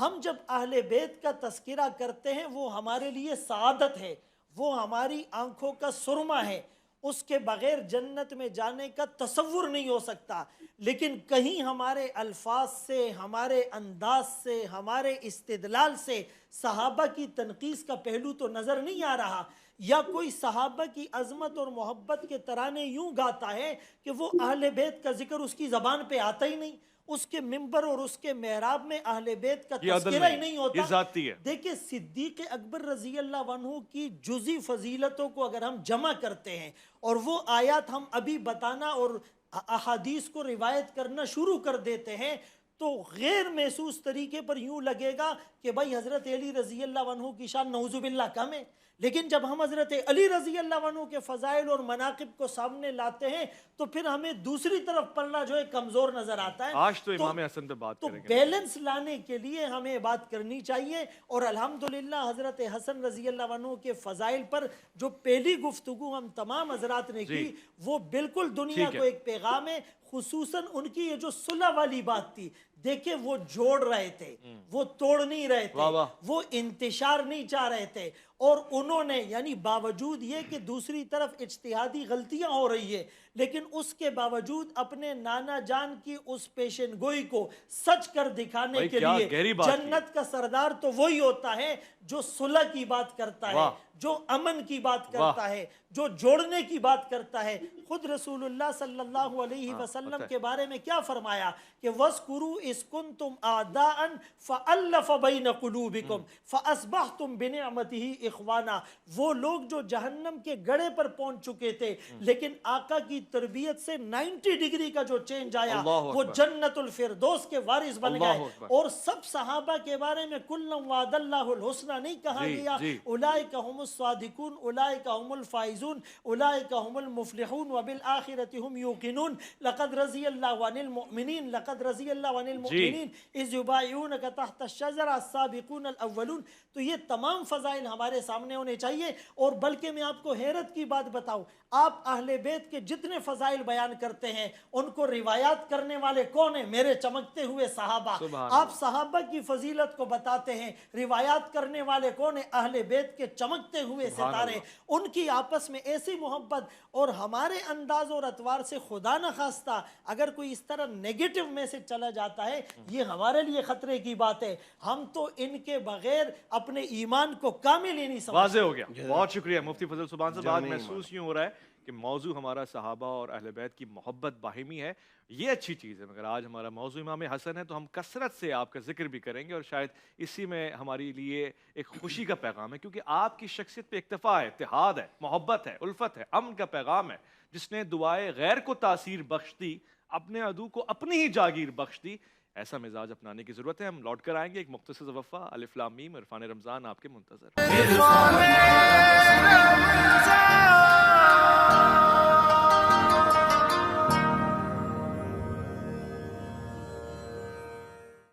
[SPEAKER 1] ہم جب اہل بیت کا تذکرہ کرتے ہیں وہ ہمارے لیے سعادت ہے, وہ ہماری آنکھوں کا سرما ہے, اس کے بغیر جنت میں جانے کا تصور نہیں ہو سکتا. لیکن کہیں ہمارے الفاظ سے, ہمارے انداز سے, ہمارے استدلال سے صحابہ کی تنقیص کا پہلو تو نظر نہیں آ رہا, یا کوئی صحابہ کی عظمت اور محبت کے ترانے یوں گاتا ہے کہ وہ اہل بیت کا ذکر اس کی زبان پہ آتا ہی نہیں, اس کے ممبر اور اس کے محراب میں اہل بیت کا تذکرہ ہی نہیں ہوتا.
[SPEAKER 2] یہ ذاتی ہے.
[SPEAKER 1] دیکھیں صدیق اکبر رضی اللہ عنہ کی جزئی فضیلتوں کو اگر ہم جمع کرتے ہیں اور وہ آیات ہم ابھی بتانا اور احادیث کو روایت کرنا شروع کر دیتے ہیں تو غیر محسوس طریقے پر یوں لگے گا کہ بھائی حضرت علی رضی اللہ عنہ کی شان نعوذ باللہ کم ہے. لیکن جب ہم حضرت علی رضی اللہ عنہ کے فضائل اور مناقب کو سامنے لاتے ہیں تو پھر ہمیں دوسری طرف پلڑا جو ہے کمزور نظر آتا ہے.
[SPEAKER 2] آج تو امام حسن پہ بات کریں گے.
[SPEAKER 1] تو بیلنس لانے کے لیے ہمیں بات کرنی چاہیے, اور الحمدللہ حضرت حسن رضی اللہ عنہ کے فضائل پر جو پہلی گفتگو ہم تمام حضرات نے کی وہ بالکل دنیا کو ایک پیغام ہے. خصوصاً ان کی یہ جو صلح والی بات تھی, دیکھیں وہ جوڑ رہے تھے, وہ توڑ نہیں رہے تھے, وہ انتشار نہیں چاہ رہے تھے, اور انہوں نے یعنی باوجود یہ کہ دوسری طرف اجتہادی غلطیاں ہو رہی ہے لیکن اس کے باوجود اپنے نانا جان کی اس پیشن گوئی کو سچ کر دکھانے کے لیے جنت کا سردار تو وہی ہوتا ہے جو صلح کی بات کرتا ہے, جو امن کی بات کرتا ہے, جو جوڑنے کی بات کرتا ہے. خود رسول اللہ صلی اللہ علیہ وسلم کے بارے میں کیا فرمایا کہ وَاذْكُرُوا إِذْ كُنْتُمْ أَعْدَاءً فَأَلَّفَ بَيْنَ قُلُوبِكُمْ فَأَصْبَحْتُمْ بِنِعْمَتِهِ إِخْوَانًا. وہ لوگ جو جہنم کے گڑھے پر پہنچ چکے تھے لیکن آقا کی تربیت سے 90 ڈگری کا جو چینج آیا وہ جنت الفردوس کے وارث بن گئے. اور سب صحابہ کے بارے میں کُلًّا وعد اللہ الحسنى نہیں کہا گیا, اولئک هم الصادقون, اولئک هم الفائزون, اولئک هم المفلحون وبالآخرة هم يوقنون. لقد رضي الله عن المؤمنين, لقد رضي الله عن المؤمنين اذ يبايعونك تحت الشجرة السابقون الاولون. تو یہ تمام فضائل ہمارے سامنے ہونے چاہیے. اور بلکہ میں آپ کو حیرت کی بات بتاؤں, آپ اہل بیت کے جتنے فضائل بیان کرتے ہیں ان کو روایات کرنے والے کون ہیں؟ میرے چمکتے ہوئے صحابہ. آپ صحابہ کی فضیلت کو بتاتے ہیں، روایات کرنے والے کون ہیں؟ اہل بیت کے چمکتے ہوئے ستارے. ان کی آپس میں ایسی محبت، اور ہمارے انداز اور اطوار سے خدا نہ خواستہ اگر کوئی اس طرح نیگیٹو میں سے چلا جاتا ہے، یہ ہمارے لیے خطرے کی بات ہے. ہم تو ان کے بغیر اپنے ایمان کو کامل ہی نہیں سمجھتے.
[SPEAKER 2] واضح ہو گیا. بہت شکریہ مفتی فضل سبحان صاحب. آج محسوس یوں ہو رہا ہے کہ موضوع ہمارا صحابہ اور اہل بیت کی محبت باہمی ہے، یہ اچھی چیز ہے. مگر آج ہمارا موضوع امام حسن ہے تو ہم کثرت سے آپ کا ذکر بھی کریں گے، اور شاید اسی میں ہمارے لیے ایک خوشی کا پیغام ہے، کیونکہ آپ کی شخصیت پہ اکتفا ہے، اتحاد ہے، محبت ہے، الفت ہے، امن کا پیغام ہے. جس نے دعائے غیر کو تاثیر بخش دی، اپنے عدو کو اپنی ہی جاگیر بخش دی. ایسا مزاج اپنانے کی ضرورت ہے. ہم لوٹ کر آئیں گے ایک مختصر وقفہ. الف لام میم، عرفان رمضان آپ کے منتظر.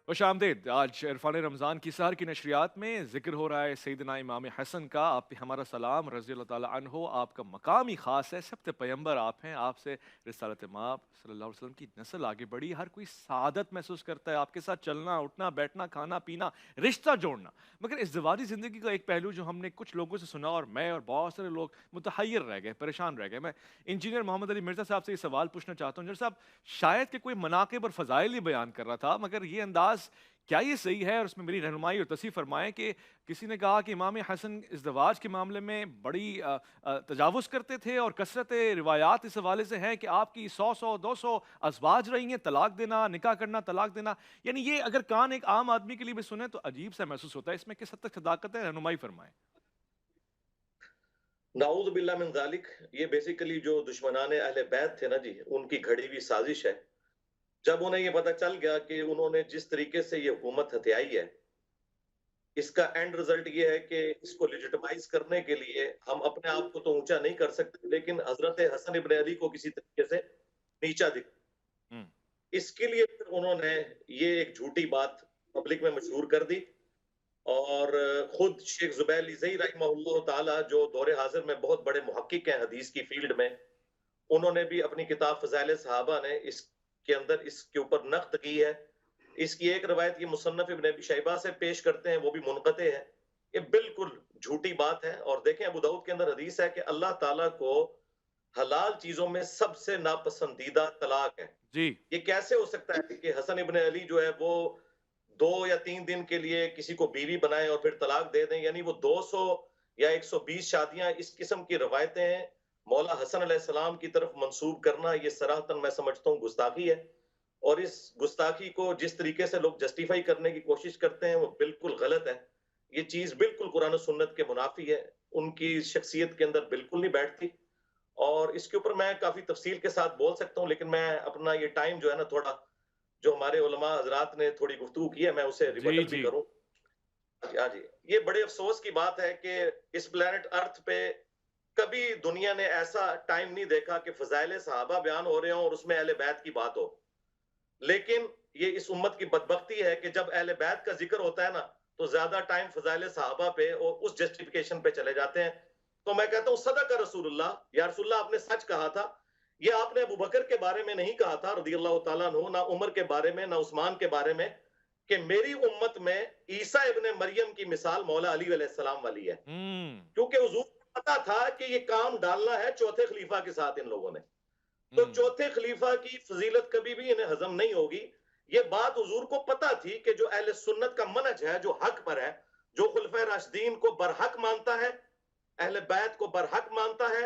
[SPEAKER 2] خوش آمدید. آج عرفان رمضان کی سحر کی نشریات میں ذکر ہو رہا ہے سیدنا امام حسن کا. آپ پہ ہمارا سلام رضی اللہ تعالیٰ عنہ. آپ کا مقام ہی خاص ہے، سبت پیمبر آپ ہیں. آپ سے رسالت مآب صلی اللہ علیہ وسلم کی نسل آگے بڑھی. ہر کوئی سعادت محسوس کرتا ہے آپ کے ساتھ چلنا اٹھنا بیٹھنا کھانا پینا رشتہ جوڑنا. مگر ازدواجی زندگی کا ایک پہلو جو ہم نے کچھ لوگوں سے سنا، اور میں اور بہت سارے لوگ متحیر رہ گئے، پریشان رہ گئے. میں انجینئر محمد علی مرزا صاحب سے یہ سوال پوچھنا چاہتا ہوں. انجینئر صاحب، شاید کہ کوئی مناقب اور فضائل ہی بیان کر رہا تھا، مگر یہ انداز کیا یہ صحیح ہے؟ اور اس میں میری رہنمائی اور تصحیح فرمائیں کہ کسی نے کہا کہ امام حسن ازدواج کے معاملے میں بڑی تجاوز کرتے تھے، اور کثرت روایات اس حوالے سے ہیں کہ آپ کی 100 ازواج رہی ہیں، طلاق دینا، نکاح کرنا، طلاق دینا. یعنی یہ اگر کان ایک عام آدمی کے لیے بھی سنیں تو عجیب سا محسوس ہوتا ہے. اس میں کس حد تک صداقت ہے؟ رہنمائی فرمائیں.
[SPEAKER 3] نعوذ باللہ من ذالک. یہ بیسیکلی جو دشمنان اہل بیت تھے نا جی، ان کی گھڑی ہوئی سازش ہے. جب انہیں یہ پتہ چل گیا کہ انہوں نے جس طریقے سے یہ حکومت ہتھیائی ہے، اس کا اینڈ رزلٹ یہ ہے کہ اس کو لیجٹمائز کرنے کے لیے ہم اپنے آپ کو تو اونچا نہیں کر سکتے، لیکن حضرت حسن ابن علی کو کسی طریقے سے نیچا دکھ. اس کے لیے پھر انہوں نے یہ ایک جھوٹی بات پبلک میں مشہور کر دی. اور خود شیخ زبیر لیزئی رحمہ اللہ تعالی، جو دور حاضر میں بہت بڑے محقق ہیں حدیث کی فیلڈ میں، انہوں نے بھی اپنی کتاب فضائل صحابہ نے اس کے اندر اس کے اوپر نقد کی ہے. اس کی ایک روایت یہ مصنف ابن ابی شیبہ سے پیش کرتے ہیں، وہ بھی منقطع ہے. یہ بالکل جھوٹی بات ہے. اور دیکھیں ابو داؤد کے اندر حدیث ہے کہ اللہ تعالیٰ کو حلال چیزوں میں سب سے ناپسندیدہ طلاق ہے.
[SPEAKER 2] جی
[SPEAKER 3] یہ کیسے ہو سکتا ہے کہ حسن ابن علی جو ہے وہ 2 یا 3 دن کے لیے کسی کو بیوی بنائیں اور پھر طلاق دے دیں؟ یعنی وہ 200 یا 120 شادیاں، اس قسم کی روایتیں ہیں مولا حسن علیہ السلام کی طرف منسوب کرنا، یہ صراحتاً میں سمجھتا ہوں گستاخی ہے. اور اس گستاخی کو جس طریقے سے لوگ جسٹیفائی کرنے کی کوشش کرتے ہیں وہ بالکل غلط ہے. یہ چیز بالکل قرآن و سنت کے منافی ہے، ان کی شخصیت کے اندر بالکل نہیں بیٹھتی. اور اس کے اوپر میں کافی تفصیل کے ساتھ بول سکتا ہوں، لیکن میں اپنا یہ ٹائم جو ہے نا، تھوڑا جو ہمارے علماء حضرات نے تھوڑی گفتگو کی ہے، میں اسے ریبٹل بھی کروں. جی، یہ بڑے افسوس کی بات ہے کہ اس پلانٹ ارتھ پہ کبھی دنیا نے ایسا ٹائم نہیں دیکھا کہ فضائل صحابہ بیان ہو رہے ہوں اور اس میں اہل بیت کی بات ہو. لیکن یہ اس امت کی بدبختی ہے کہ جب اہل بیت کا ذکر ہوتا ہے نا تو زیادہ ٹائم فضائل صحابہ پہ اور اس جسٹیفیکیشن پہ چلے جاتے ہیں. تو میں کہتا ہوں صدق رسول اللہ. یا رسول اللہ، آپ نے سچ کہا تھا. یہ آپ نے ابو بکر کے بارے میں نہیں کہا تھا رضی اللہ تعالیٰ عنہ، نہ عمر کے بارے میں، نہ عثمان کے بارے میں، کہ میری امت میں عیسیٰ ابن مریم کی مثال مولا علی علیہ السلام والی ہے. کیونکہ حضور کو پتا تھا کہ یہ کام ڈالنا ہے چوتھے خلیفہ کے ساتھ ان لوگوں نے. تو چوتھے خلیفہ کی فضیلت کبھی بھی انہیں ہضم نہیں ہوگی. یہ بات حضور کو پتا تھی کہ جو اہل سنت کا منہج ہے، جو حق پر ہے، جو خلفائے راشدین کو برحق مانتا ہے، اہل بیت کو برحق مانتا ہے،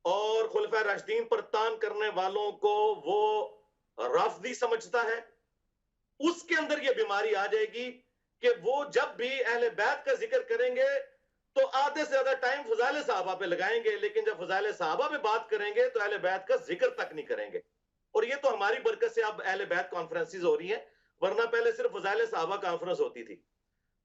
[SPEAKER 3] اور خلفائے راشدین پر تان کرنے والوں کو وہ رافضی سمجھتا ہے، اس کے اندر یہ بیماری آ جائے گی کہ وہ جب بھی اہل بیت کا ذکر کریں گے تو آدھے سے زیادہ ٹائم فضائل صحابہ پہ لگائیں گے، لیکن جب فضائل صحابہ پہ بات کریں گے تو اہل بیت کا ذکر تک نہیں کریں گے. اور یہ تو ہماری برکت سے اب اہل بیت کانفرنسز ہو رہی ہیں، ورنہ پہلے صرف فضائل صحابہ کانفرنس ہوتی تھی.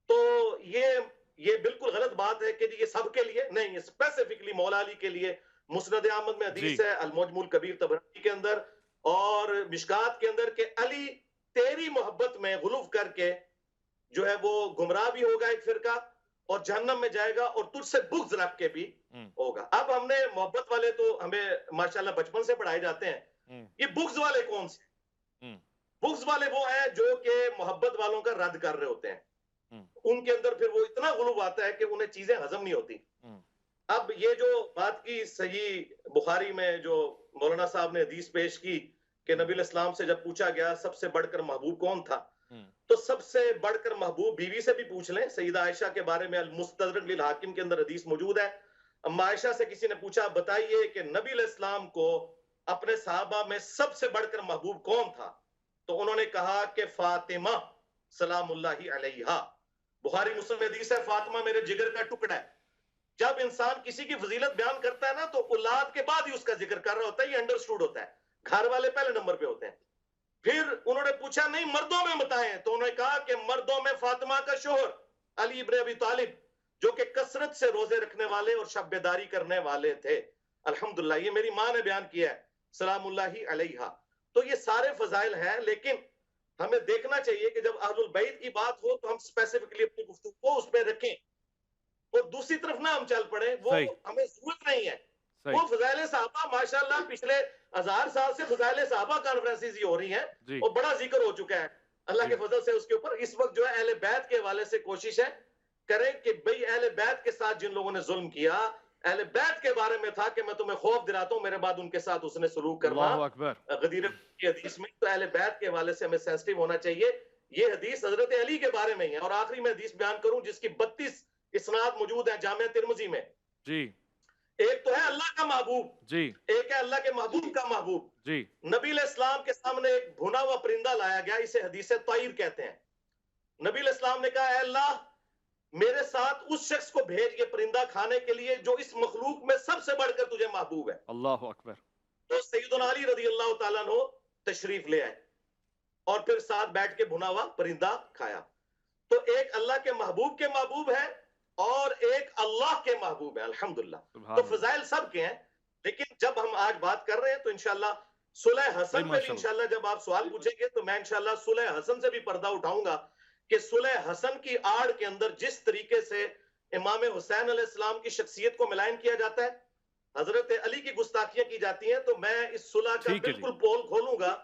[SPEAKER 3] تو یہ بالکل غلط بات ہے کہ یہ سب کے لیے نہیں، اسپیسیفکلی مولا علی کے لیے. مسند احمد میں حدیث ہے، المعجم الکبیر طبرانی کے اندر اور مشکات کے اندر، کہ علی تیری محبت میں غلو کر کے جو ہے وہ گمراہ بھی ہوگا ایک فرقہ، اور جہنم میں جائے گا اور تجھ سے بغض رکھ کے بھی ہوگا. اب ہم نے محبت والے تو ہمیں ماشاءاللہ بچپن سے پڑھائے جاتے ہیں. یہ بغض والے کون سے؟ بغض والے وہ ہیں جو کہ محبت والوں کا رد کر رہے ہوتے ہیں. ان کے اندر پھر وہ اتنا غلو آتا ہے کہ انہیں چیزیں ہضم نہیں ہوتی. اب یہ جو بات کی صحیح بخاری میں جو مولانا صاحب نے حدیث پیش کی کہ نبی علیہ السلام سے جب پوچھا گیا سب سے بڑھ کر محبوب کون تھا، تو سب سے بڑھ کر محبوب بیوی سے بھی پوچھ لیں. سیدہ عائشہ کے بارے میں المستدرک للحاکم کے اندر حدیث موجود ہے. اما عائشہ سے کسی نے پوچھا بتائیے کہ نبی علیہ السلام کو اپنے صحابہ میں سب سے بڑھ کر محبوب کون تھا، تو انہوں نے کہا کہ فاطمہ سلام اللہ علیہا. بخاری مسلم حدیث ہے، فاطمہ میرے جگر کا ٹکڑا ہے. جب انسان کسی کی فضیلت بیان کرتا ہے نا تو اولاد کے بعد ہی اس کا ذکر کر رہا ہوتا ہے. یہ انڈرسٹوڈ ہوتا ہے، گھر والے پہلے نمبر پہ ہوتے ہیں. پھر انہوں نے پوچھا نہیں مردوں میں بتائیں، تو انہوں نے کہا کہ مردوں میں فاطمہ کا شوہر علی ابن ابی طالب جو کہ کثرت سے روزے رکھنے والے اور شب بیداری کرنے والے تھے. الحمدللہ یہ میری ماں نے بیان کیا ہے سلام اللہ علیہا. تو یہ سارے فضائل ہیں، لیکن ہمیں دیکھنا چاہیے کہ جب اہل البیت کی بات ہو تو ہم اسپیسیفکلی اپنی گفتگو کو اس پہ رکھیں اور دوسری طرف نہ ہم چل پڑیں. وہ ہمیں ضرورت نہیں ہے. وہ فضائل صحابہ ماشاءاللہ پچھلے 1000 سال سے فضائل صحابہ کانفرنسز ہو رہی ہیں اور بڑا ذکر ہو چکا ہے اللہ کے فضل سے اس کے اوپر. اس وقت جو ہے اہل بیت کے حوالے سے کوشش ہے کریں کہ بھئی اہل بیت کے ساتھ جن لوگوں نے ظلم کیا، اہل بیت کے بارے میں تھا کہ میں تمہیں خوف دلاتا ہوں میرے بعد ان کے ساتھ اس نے سلوک کرنا. غدیر کی حدیث میں تو اہل بیت کے حوالے سے ہمیں سینسٹیو ہونا چاہیے. یہ حدیث حضرت علی کے بارے میں ہے. اور آخری میں حدیث بیان کروں جس کی 32 اسناد موجود ہیں جامع ترمذی میں. جی ایک تو ہے اللہ کا محبوب، جی ایک ہے اللہ کے محبوب کا محبوب. جی نبی علیہ السلام کے سامنے ایک بھنا ہوا پرندہ لایا گیا، اسے حدیث طائر کہتے ہیں. نبی علیہ السلام نے کہا اے اللہ میرے ساتھ اس شخص کو بھیج یہ پرندہ کھانے کے لیے جو اس مخلوق میں سب سے بڑھ کر تجھے محبوب ہے. اللہ اکبر. تو سیدنا علی رضی اللہ تعالیٰ عنہ تشریف لے آئے اور پھر ساتھ بیٹھ کے بھنا ہوا پرندہ کھایا. تو ایک اللہ کے محبوب ہے اور ایک اللہ کے محبوب ہے. الحمدللہ. تو فضائل سب کے ہیں، لیکن جب ہم آج بات کر رہے ہیں تو انشاءاللہ صلح حسن پہ بھی انشاءاللہ جب آپ سوال پوچھیں گے تو میں انشاءاللہ صلح حسن سے بھی پردہ اٹھاؤں گا کہ صلح حسن کی آڑ کے اندر جس طریقے سے امام حسین علیہ السلام کی شخصیت کو ملائن کیا جاتا ہے، حضرت علی کی گستاخیاں کی جاتی ہیں، تو میں اس صلح کا بالکل پول کھولوں گا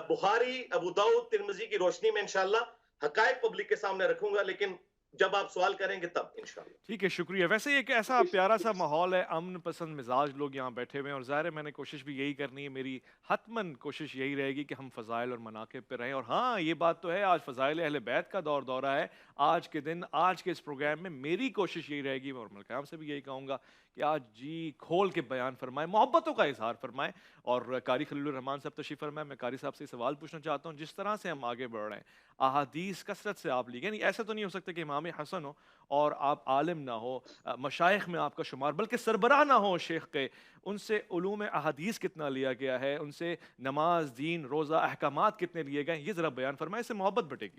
[SPEAKER 3] بخاری، ابو داؤد، ترمذی کی روشنی میں انشاءاللہ حقائق پبلک کے سامنے رکھوں گا، لیکن جب آپ سوال کریں گے تب انشاءاللہ. ٹھیک ہے، شکریہ. ویسے ایک ایسا پیارا سا ماحول ہے، امن پسند مزاج لوگ یہاں بیٹھے ہوئے ہیں، اور ظاہر ہے میں نے کوشش بھی یہی کرنی ہے، میری حتماً کوشش یہی رہے گی کہ ہم فضائل اور مناقب پہ رہیں. اور ہاں یہ بات تو ہے آج فضائل اہل بیت کا دورہ ہے. آج کے دن آج کے اس پروگرام میں میری کوشش یہی رہے گی، اور ملکام سے بھی یہی کہوں گا کہ آج جی کھول کے بیان فرمائیں، محبتوں کا اظہار فرمائیں. اور قاری خلیل الرحمان صاحب تشریف فرمائیں. میں قاری صاحب سے سوال پوچھنا چاہتا ہوں، جس طرح سے ہم آگے بڑھ رہے ہیں احادیث کثرت سے آپ لیے، یعنی ایسا تو نہیں ہو سکتا کہ امام حسن ہو اور آپ عالم نہ ہو، مشائخ میں آپ کا شمار بلکہ سربراہ نہ ہو شیخ کے، ان سے علوم احادیث کتنا لیا گیا ہے، ان سے نماز، دین، روزہ، احکامات کتنے لیے گئے، یہ ذرا بیان فرمائیں، اس سے محبت بٹے گی.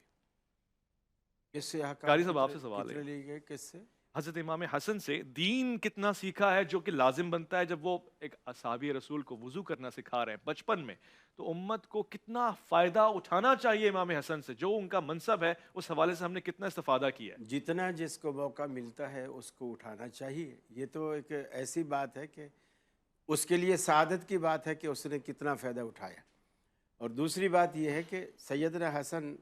[SPEAKER 4] کس سے
[SPEAKER 2] قاری صاحب آپ سے سوال ہے؟
[SPEAKER 4] کس سے؟
[SPEAKER 2] حضرت امام حسن سے دین کتنا سیکھا ہے، جو کہ لازم بنتا ہے جب وہ ایک اصحابی رسول کو وضو کرنا سکھا رہے ہیں بچپن میں، تو امت کو کتنا فائدہ اٹھانا چاہیے امام حسن سے، جو ان کا منصب ہے اس حوالے سے ہم نے کتنا استفادہ کیا ہے؟
[SPEAKER 4] جتنا جس کو موقع ملتا ہے اس کو اٹھانا چاہیے. یہ تو ایک ایسی بات ہے کہ اس کے لیے سعادت کی بات ہے کہ اس نے کتنا فائدہ اٹھایا. اور دوسری بات یہ ہے کہ سیدنا حسن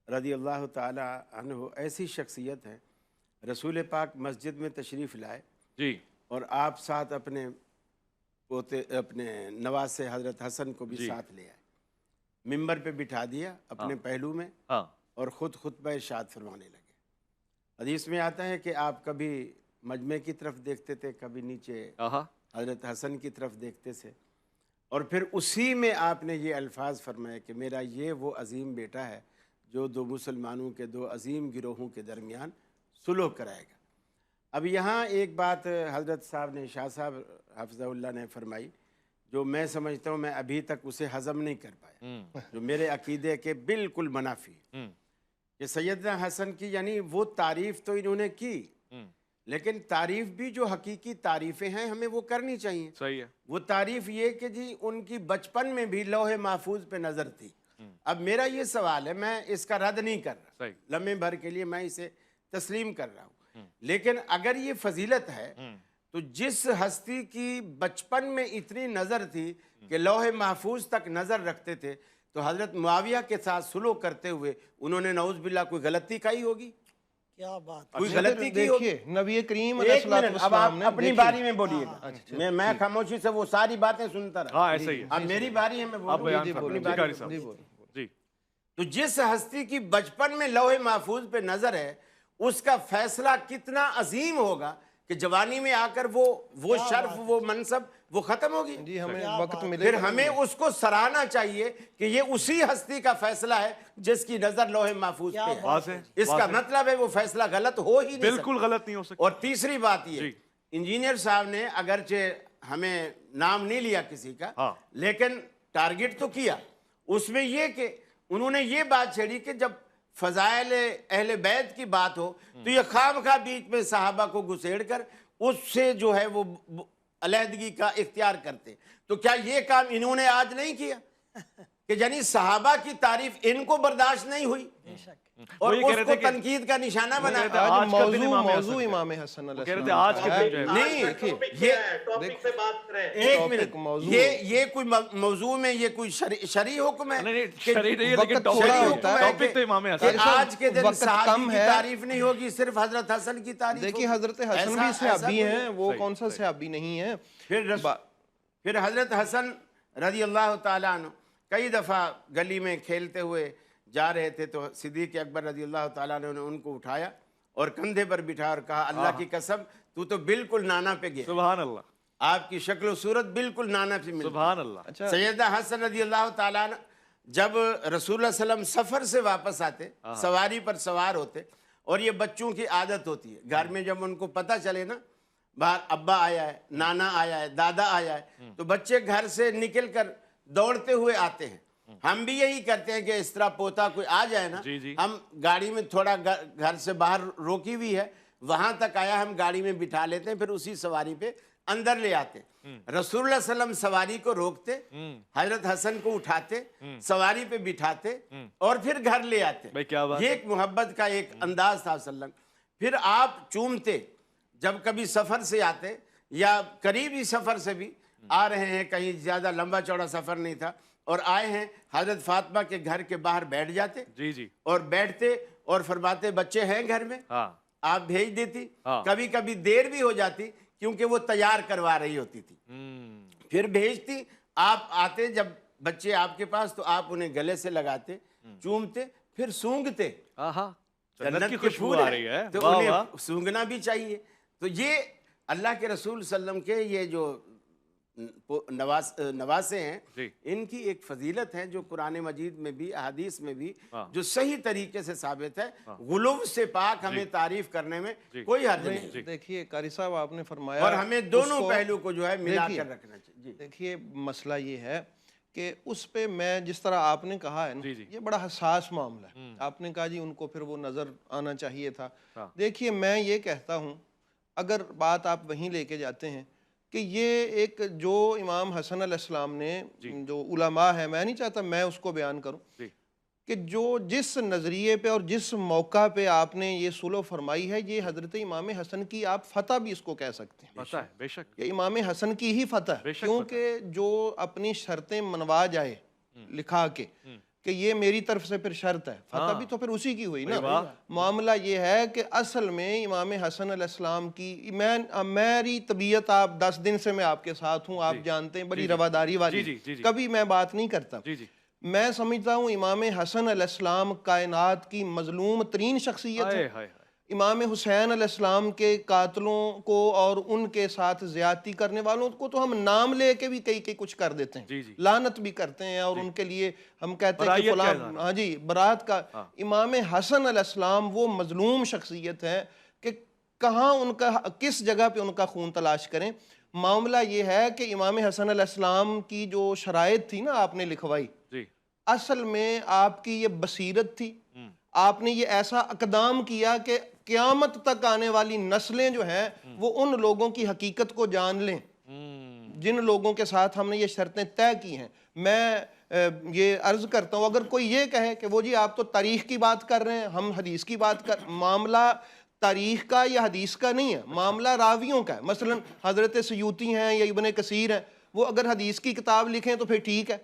[SPEAKER 4] رضی اللہ تعالی عنہ ایسی شخصیت ہے، رسول پاک مسجد میں تشریف لائے
[SPEAKER 2] جی،
[SPEAKER 4] اور آپ ساتھ اپنے نواز سے حضرت حسن کو بھی ساتھ لے آئے، ممبر پہ بٹھا دیا اپنے پہلو میں اور خود خطبہ ارشاد فرمانے لگے. حدیث میں آتا ہے کہ آپ کبھی مجمع کی طرف دیکھتے تھے، کبھی نیچے حضرت حسن کی طرف دیکھتے تھے، اور پھر اسی میں آپ نے یہ الفاظ فرمائے کہ میرا یہ وہ عظیم بیٹا ہے جو دو مسلمانوں کے دو عظیم گروہوں کے درمیان صلح کرائے گا. اب یہاں ایک بات حضرت صاحب نے، شاہ صاحب حفظہ اللہ نے فرمائی، جو میں سمجھتا ہوں میں ابھی تک اسے ہضم نہیں کر پایا، جو میرے عقیدے کے بالکل منافی کہ سیدنا حسن کی، یعنی وہ تعریف تو انہوں نے کی، لیکن تعریف بھی جو حقیقی تعریفیں ہیں ہمیں وہ کرنی چاہیے.
[SPEAKER 2] صحیح ہے.
[SPEAKER 4] وہ تعریف یہ کہ جی ان کی بچپن میں بھی لوح محفوظ پہ نظر تھی. اب میرا یہ سوال ہے، میں اس کا رد نہیں کر رہا، لمحے بھر کے لیے میں اسے تسلیم کر رہا ہوں لیکن اگر یہ فضیلت ہے تو جس ہستی کی بچپن میں اتنی نظر تھی کہ لوح محفوظ تک نظر رکھتے تھے، تو حضرت معاویہ کے ساتھ سلوک کرتے ہوئے انہوں نے نعوذ باللہ کوئی غلطی کہی ہوگی؟
[SPEAKER 1] کیا بات،
[SPEAKER 4] کوئی غلطی کی ہوگی؟
[SPEAKER 5] دیکھیے نبی کریم علیہ
[SPEAKER 4] ایک منٹ، اب
[SPEAKER 5] السلام
[SPEAKER 4] آپ
[SPEAKER 5] نے
[SPEAKER 4] اپنی باری میں بولیے گا، میں خاموشی سے وہ ساری باتیں سنتا رہا.
[SPEAKER 2] ہاں ایسا ہی ہے.
[SPEAKER 4] اب میری باری ہے، میں
[SPEAKER 2] آپ
[SPEAKER 4] بولوں
[SPEAKER 2] بیان
[SPEAKER 4] اپنی
[SPEAKER 2] فرمائیں.
[SPEAKER 4] باری
[SPEAKER 2] قاری
[SPEAKER 4] میں.
[SPEAKER 2] صاحب. جی.
[SPEAKER 4] تو جس ہستی کی بچپن میں لوح محفوظ پہ نظر ہے، اس کا فیصلہ کتنا عظیم ہوگا کہ جوانی میں آ کر وہ شرف، وہ منصب وہ ختم ہوگی.
[SPEAKER 5] جی ہمیں وقت ملے
[SPEAKER 4] پھر ہمیں اس کو سراہنا چاہیے کہ یہ اسی ہستی کا فیصلہ ہے جس کی نظر لوح محفوظ پہ ہے.
[SPEAKER 2] بات ہے.
[SPEAKER 4] اس کا مطلب ہے وہ فیصلہ غلط ہو ہی نہیں
[SPEAKER 2] بالکل غلط نہیں ہو سکتا.
[SPEAKER 4] اور تیسری بات یہ، انجینئر صاحب نے اگرچہ ہمیں نام نہیں لیا کسی کا، لیکن ٹارگٹ تو کیا. اس میں یہ کہ انہوں نے یہ بات چھیڑی کہ جب فضائل اہل بیت کی بات ہو تو یہ خواہ بیچ میں صحابہ کو گھسیڑ کر اس سے جو ہے وہ علیحدگی کا اختیار کرتے. تو کیا یہ کام انہوں نے آج نہیں کیا کہ یعنی صحابہ کی تعریف ان کو برداشت نہیں ہوئی اور اس کو تنقید کا نشانہ بنا؟
[SPEAKER 5] موضوع امام حسن علیہ السلام
[SPEAKER 4] نہیں،
[SPEAKER 3] ٹاپک پہ بات کریں.
[SPEAKER 4] ایک منٹ، یہ کوئی موضوع میں یہ کوئی شرعی حکم ہے کہ آج کے دن صحابی کی تعریف نہیں ہوگی، صرف حضرت حسن کی تعریف؟
[SPEAKER 5] دیکھیے حضرت حسن بھی صحابی ہیں، وہ کون سا صحابی نہیں ہے؟
[SPEAKER 4] پھر حضرت حسن رضی اللہ تعالیٰ عنہ کئی دفعہ گلی میں کھیلتے ہوئے جا رہے تھے تو صدیق اکبر رضی اللہ تعالیٰ عنہ نے ان کو اٹھایا اور کندھے پر بٹھایا اور کہا اللہ کی قسم تو بالکل نانا پہ گیا.
[SPEAKER 2] سبحان اللہ.
[SPEAKER 4] آپ کی شکل و صورت بالکل نانا پہ ملتی.
[SPEAKER 2] سبحان اللہ.
[SPEAKER 4] سیدہ حسن رضی اللہ تعالیٰ عنہ جب رسول اللہ صلی اللہ علیہ وسلم سفر سے واپس آتے، سواری پر سوار ہوتے، اور یہ بچوں کی عادت ہوتی ہے گھر میں جب ان کو پتہ چلے نا باہر ابا آیا ہے، نانا آیا ہے، دادا آیا ہے، تو بچے گھر سے نکل کر دوڑتے ہوئے آتے ہیں. ہم بھی یہی کرتے ہیں کہ اس طرح پوتا کوئی آ جائے نا، ہم گاڑی میں تھوڑا گھر سے باہر روکی ہوئی ہے، وہاں تک آیا ہم گاڑی میں بٹھا لیتے ہیں، پھر اسی سواری پہ اندر لے آتے. رسول اللہ صلی اللہ علیہ وسلم سواری کو روکتے، حضرت حسن کو اٹھاتے، سواری پہ بٹھاتے اور پھر گھر لے آتے. یہ ایک محبت کا ایک انداز تھا صلی اللہ علیہ وسلم. پھر آپ چومتے جب کبھی سفر سے آتے یا قریبی سفر سے بھی آ رہے ہیں، کہیں زیادہ لمبا چوڑا سفر نہیں تھا اور آئے ہیں، حضرت فاطمہ کے گھر کے باہر بیٹھ جاتے اور بیٹھتے اور فرماتے بچے ہیں گھر میں، آپ بھیج دیتی. کبھی کبھی دیر بھی ہو جاتی کیونکہ وہ تیار کروا رہی ہوتی تھی، پھر بھیجتی. آپ آتے جب بچے آپ کے پاس تو آپ انہیں گلے سے لگاتے، چومتے، پھر سونگتے. جنت کے پھول ہیں تو انہیں سونگنا بھی چاہیے. تو یہ اللہ کے رسول صلی اللہ علیہ وسلم کے یہ جو نواسے ہیں، ان کی ایک فضیلت ہے جو قرآن مجید میں بھی احادیث میں بھی جو صحیح طریقے سے ثابت ہے. غلو سے پاک ہمیں تعریف کرنے میں کوئی حرج نہیں.
[SPEAKER 5] دیکھیے قاری صاحب آپ نے فرمایا،
[SPEAKER 4] اور ہمیں دونوں پہلو کو جو ہے ملا کر رکھنا چاہیے.
[SPEAKER 5] دیکھیے مسئلہ یہ ہے کہ اس پہ میں جس طرح آپ نے کہا ہے نا، یہ بڑا حساس معاملہ ہے. آپ نے کہا جی ان کو پھر وہ نظر آنا چاہیے تھا. دیکھیے میں یہ کہتا ہوں، اگر بات آپ وہیں لے کے جاتے ہیں کہ یہ ایک جو امام حسن علیہ السلام نے جو علماء ہے، میں نہیں چاہتا میں اس کو بیان کروں، کہ جو جس نظریے پہ اور جس موقع پہ آپ نے یہ صلح فرمائی ہے، یہ حضرت امام حسن کی آپ فتح بھی اس کو کہہ سکتے ہیں.
[SPEAKER 2] بے شک
[SPEAKER 5] یہ امام حسن کی ہی فتح، کیونکہ جو اپنی شرطیں منوا جائے لکھا کے کہ یہ میری طرف سے پھر شرط ہے، فتح بھی تو پھر اسی کی ہوئی نا. معاملہ یہ ہے کہ اصل میں امام حسن علیہ السلام کی میری طبیعت، آپ 10 دن سے میں آپ کے ساتھ ہوں، آپ جانتے ہیں بڑی رواداری والی، کبھی میں بات نہیں کرتا. میں سمجھتا ہوں امام حسن علیہ السلام کائنات کی مظلوم ترین شخصیت ہے. امام حسین علیہ السلام کے قاتلوں کو اور ان کے ساتھ زیادتی کرنے والوں کو تو ہم نام لے کے بھی کئی کچھ کر دیتے ہیں، لعنت بھی کرتے ہیں اور ان کے لیے ہم کہتے ہیں کہ فلاں، ہاں جی برات کا. امام حسن علیہ السلام وہ مظلوم شخصیت ہے کہ کہاں ان کا، کس جگہ پہ ان کا خون تلاش کریں. معاملہ یہ ہے کہ امام حسن علیہ السلام کی جو شرائط تھی نا آپ نے لکھوائی، اصل میں آپ کی یہ بصیرت تھی. آپ نے یہ ایسا اقدام کیا کہ قیامت تک آنے والی نسلیں جو ہیں وہ ان لوگوں کی حقیقت کو جان لیں جن لوگوں کے ساتھ ہم نے یہ شرطیں طے کی ہیں. میں یہ عرض کرتا ہوں، اگر کوئی یہ کہے کہ وہ جی آپ تو تاریخ کی بات کر رہے ہیں، ہم حدیث کی بات کر، معاملہ تاریخ کا یا حدیث کا نہیں ہے، معاملہ راویوں کا ہے. مثلا حضرت سیوطی ہیں یا ابن کثیر ہیں، وہ اگر حدیث کی کتاب لکھیں تو پھر ٹھیک ہے،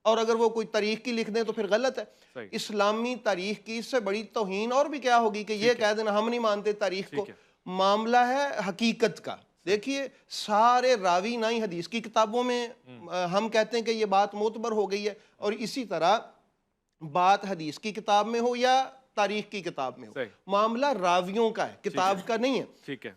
[SPEAKER 5] اور اگر وہ کوئی تاریخ کی لکھ دیں تو پھر غلط ہے. اسلامی تاریخ کی اس سے بڑی توہین اور بھی کیا ہوگی کہ یہ کہہ دینا ہم نہیں مانتے تاریخ کو. معاملہ ہے حقیقت کا. دیکھیے سارے راوی نہ ہی حدیث کی کتابوں میں ہم کہتے ہیں کہ یہ بات معتبر ہو گئی ہے، اور اسی طرح بات حدیث کی کتاب میں ہو یا تاریخ کی کتاب میں ہو، معاملہ راویوں کا ہے، کتاب کا نہیں ہے.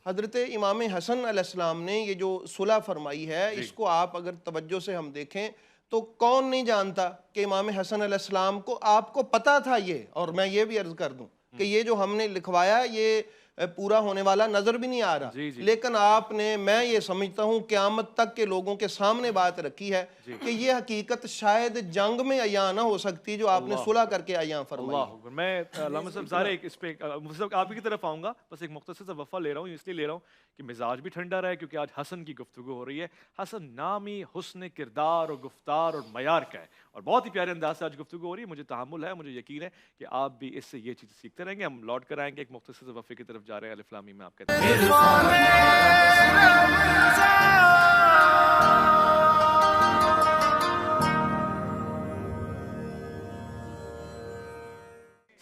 [SPEAKER 5] حضرت امام حسن علیہ السلام نے یہ جو صلح فرمائی ہے، اس کو آپ اگر توجہ سے ہم دیکھیں تو کون نہیں جانتا کہ امام حسن علیہ السلام کو، آپ کو پتا تھا یہ. اور میں یہ بھی عرض کر دوں کہ یہ جو ہم نے لکھوایا یہ پورا ہونے والا نظر بھی نہیں آ رہا، لیکن آپ نے، میں یہ سمجھتا ہوں قیامت تک کے لوگوں کے سامنے بات رکھی ہے کہ یہ حقیقت شاید جنگ میں عیاں نہ ہو سکتی جو آپ نے صلح کر کے عیاں فرمائی.
[SPEAKER 2] میں علامہ صاحب ظاہر اس پہ آپ کی طرف آؤں گا، بس ایک مختصر سا وقفہ لے رہا ہوں، اس لیے لے رہا ہوں کہ مزاج بھی ٹھنڈا رہے، کیونکہ آج حسن کی گفتگو ہو رہی ہے. حسن نامی حسن کردار اور گفتار اور معیار کا ہے، اور بہت ہی پیارے انداز سے آج گفتگو ہو رہی ہے. مجھے تحمل ہے، مجھے یقین ہے کہ آپ بھی اس سے یہ چیز سیکھتے رہیں گے. ہم لوٹ کر آئیں گے، ایک مختصر سے وقفے کی طرف جا رہے ہیں. الف لام میم میں آپ کہتے ہیں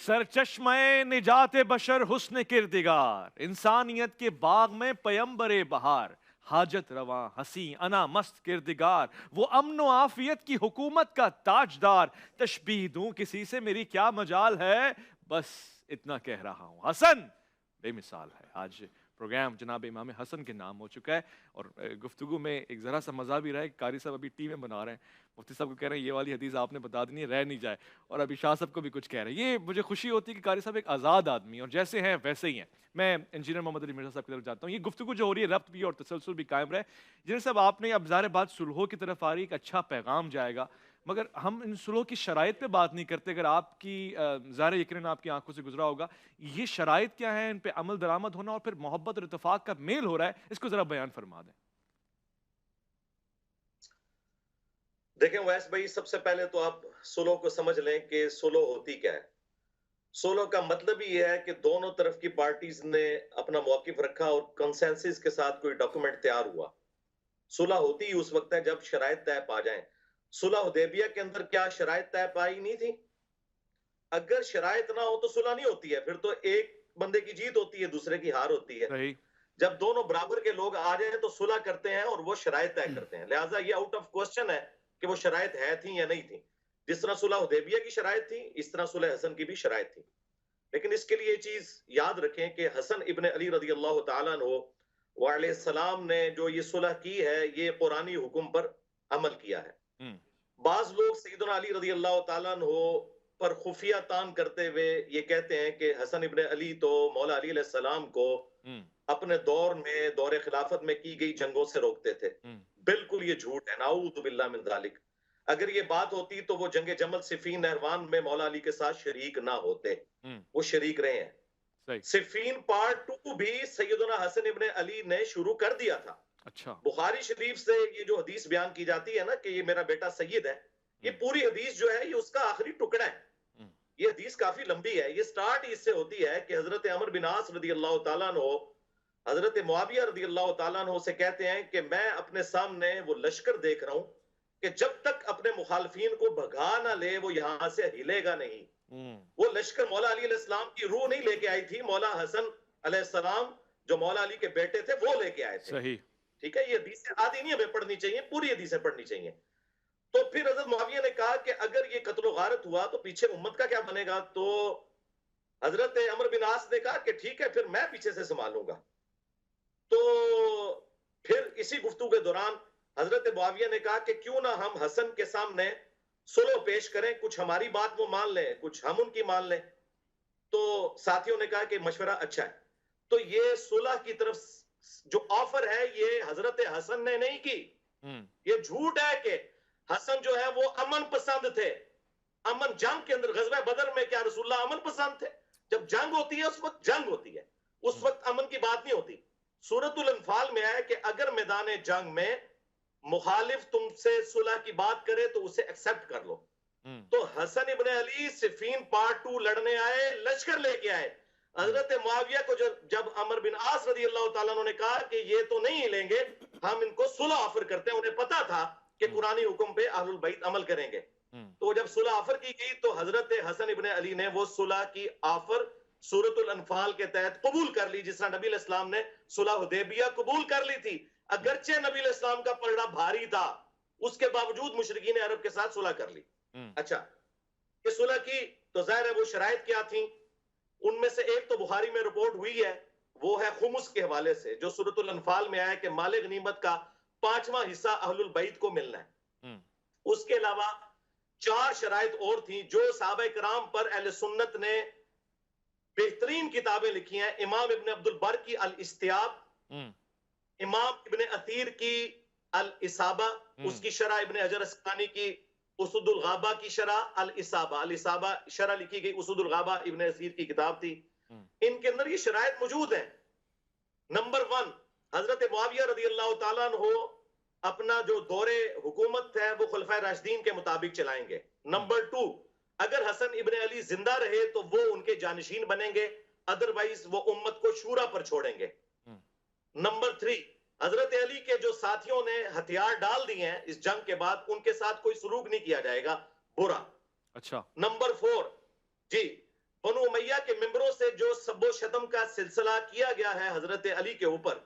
[SPEAKER 2] سرچشمہ نجات بشر حسن کردگار، انسانیت کے باغ میں پیمبر بہار، حاجت رواں حسین انا مست کردگار، وہ امن و عافیت کی حکومت کا تاجدار. تشبیہ دوں کسی سے میری کیا مجال ہے، بس اتنا کہہ رہا ہوں حسن بے مثال ہے. آج پروگرام جناب امام حسن کے نام ہو چکا ہے، اور گفتگو میں ایک ذرا سا مزہ بھی رہا ہے. قاری صاحب ابھی ٹیمیں بنا رہے ہیں، مفتی صاحب کو کہہ رہے ہیں یہ والی حدیث آپ نے بتا دینی ہے، رہ نہیں جائے، اور ابھی شاہ صاحب کو بھی کچھ کہہ رہے ہیں. یہ مجھے خوشی ہوتی ہے کہ قاری صاحب ایک آزاد آدمی ہیں، اور جیسے ہیں ویسے ہی ہیں. میں انجینئر محمد علی مرزا صاحب کی طرف جاتا ہوں. یہ گفتگو جو ہو رہی ہے ربط بھی اور تسلسل بھی قائم رہے. انجینئر صاحب آپ نے، اب ظاہر بات سلوحوں کی طرف آ رہی، ایک اچھا پیغام جائے گا، مگر ہم ان سلوح کی شرائط پہ بات نہیں کرتے. اگر آپ کی ظاہر یقیناً آپ کی آنکھوں سے گزرا ہوگا، یہ شرائط کیا ہیں، ان پہ عمل درآمد ہونا اور پھر محبت اور اتفاق کا میل ہو رہا ہے، اس کو ذرا بیان فرما دیں.
[SPEAKER 3] دیکھیں ویس بھائی، سب سے پہلے تو آپ سلوح کو سمجھ لیں کہ سلوح ہوتی کیا ہے. سلوح کا مطلب ہی یہ ہے کہ دونوں طرف کی پارٹیز نے اپنا موقف رکھا اور کنسنسس کے ساتھ کوئی ڈاکومنٹ تیار ہوا. صلح ہوتی ہی اس وقت ہے جب شرائط طے پا جائیں. صلح حدیبیہ کے اندر کیا شرائط طے پائی نہیں تھی؟ اگر شرائط نہ ہو تو صلح نہیں ہوتی ہے، پھر تو ایک بندے کی جیت ہوتی ہے، دوسرے کی ہار ہوتی ہے. جب دونوں برابر کے لوگ آ جائیں تو صلح کرتے ہیں اور وہ شرائط طے کرتے ہیں. لہٰذا یہ آؤٹ آف کوسچن ہے کہ وہ شرائط ہے تھیں یا نہیں تھیں. جس طرح صلح حدیبیہ کی شرائط تھی، اس طرح صلح حسن کی بھی شرائط تھی. لیکن اس کے لیے یہ چیز یاد رکھیں کہ حسن ابن علی رضی اللہ تعالیٰ عنہ وعلیہ السلام نے جو یہ صلح کی ہے، یہ قرآنی حکم پر عمل کیا ہے. بعض لوگ سیدنا علی رضی اللہ تعالیٰ عنہ پر خفیہ تان کرتے ہوئے یہ کہتے ہیں کہ حسن ابن علی تو مولا علی علیہ السلام کو اپنے دور میں، دور خلافت میں کی گئی جنگوں سے روکتے تھے. بالکل یہ جھوٹ ہے، نعوذ باللہ من ذالک. اگر یہ بات ہوتی تو وہ جنگ جمل صفین نہروان میں مولا علی کے ساتھ شریک نہ ہوتے. وہ شریک رہے ہیں. صفین پارٹ 2 بھی سیدنا حسن ابن علی نے شروع کر دیا تھا. بخاری شریف سے یہ جو حدیث بیان کی جاتی ہے نا کہ یہ میرا بیٹا سید ہے، یہ پوری حدیث جو ہے یہ اس کا آخری ٹکڑا ہے. یہ حدیث کافی لمبی ہے. یہ سٹارٹ اس سے ہوتی ہے کہ حضرت عمر بن عاص رضی اللہ تعالیٰ عنہ حضرت معاویہ رضی اللہ تعالیٰ عنہ سے کہتے ہیں کہ میں اپنے سامنے وہ لشکر دیکھ رہا ہوں کہ جب تک اپنے مخالفین کو بھگا نہ لے وہ یہاں سے ہلے گا نہیں. وہ لشکر مولا علی علیہ السلام کی روح نہیں لے کے آئی تھی، مولا حسن علیہ السلام جو مولا علی کے بیٹے تھے وہ لے کے آئے تھے. ٹھیک ہے، یہ حدیثیں آدھی نہیں ہمیں پڑھنی چاہیے، پوری حدیثیں پڑھنی چاہیے. تو پھر حضرت معاویہ نے کہا کہ اگر یہ قتل و غارت ہوا تو پیچھے امت کا کیا بنے گا؟ تو حضرت عمر بن عاص نے کہا کہ ٹھیک ہے پھر میں پیچھے سے سنبھالوں گا. تو پھر اسی گفتگو کے دوران حضرت معاویہ نے کہا کہ کیوں نہ ہم حسن کے سامنے صلح پیش کریں، کچھ ہماری بات وہ مان لیں، کچھ ہم ان کی مان لیں. تو ساتھیوں نے کہا کہ مشورہ اچھا ہے. تو یہ صلح کی طرف جو آفر ہے یہ حضرت حسن نے نہیں کی. یہ جھوٹ ہے کہ حسن جو ہے وہ امن پسند تھے. امن جنگ کے اندر غزوہ بدر میں کیا رسول اللہ امن پسند تھے؟ جب جنگ ہوتی ہے اس وقت جنگ ہوتی ہے، اس وقت امن کی بات نہیں ہوتی. سورۃ الانفال میں ہے کہ اگر میدان جنگ میں مخالف تم سے صلح کی بات کرے تو اسے ایکسپٹ کر لو. تو حسن ابن علی صفین پارٹ 2 لڑنے آئے، لشکر لے کے آئے. حضرت معاویہ کو جب عمر بن عاص رضی اللہ تعالیٰ عنہ نے کہا کہ یہ تو نہیں لیں گے، ہم ان کو صلح آفر کرتے ہیں، انہیں پتا تھا کہ قرآنی حکم پہ اہل البیت عمل کریں گے، تو جب صلح آفر کی گئی تو حضرت حسن ابن علی نے وہ صلح کی آفر سورۃ الانفال کے تحت قبول کر لی، جس طرح نبی علیہ السلام نے صلح حدیبیہ قبول کر لی تھی، اگرچہ نبی علیہ السلام کا پلڑا بھاری تھا، اس کے باوجود مشرکین عرب کے ساتھ صلح کر لی۔ اچھا، یہ صلح کی تو ظاہر ہے وہ شرائط کیا تھیں، ان میں سے ایک تو بخاری میں رپورٹ ہوئی ہے، وہ ہے خمس کے حوالے سے، جو سورۃ الانفال میں آیا کہ مال غنیمت کا 5واں حصہ اہل البیت کو ملنا ہے۔ اس کے علاوہ 4 شرائط اور تھیں جو صحابہ کرام پر اہل سنت نے بہترین کتابیں لکھی ہیں، امام ابن عبد البر کی الاستیاب، امام ابن اثیر کی الاصابہ، اس کی شرح ابن حجر اسقلانی کی اسود الغابہ کی شرح الاصابہ، الاصابہ شرح لکھی گئی اسود الغابہ ابن اثیر کی کتاب تھی، ان کے اندر یہ شرائط موجود ہیں۔ نمبر 1، حضرت معاویہ رضی اللہ تعالیٰ عنہ اپنا جو دور حکومت ہے وہ خلفائے راشدین کے مطابق چلائیں گے۔ نمبر 2، اگر حسن ابن علی زندہ رہے تو وہ ان کے جانشین بنیں گے، ادروائز وہ امت کو شورا پر چھوڑیں گے۔ نمبر 3، حضرت علی کے جو ساتھیوں نے ہتھیار ڈال دیے ہیں اس جنگ کے بعد، ان کے ساتھ کوئی سلوک نہیں کیا جائے گا برا۔
[SPEAKER 2] اچھا،
[SPEAKER 3] نمبر 4، جی، بنو امیہ کے ممبروں سے جو سب و شتم کا سلسلہ کیا گیا ہے حضرت علی کے اوپر،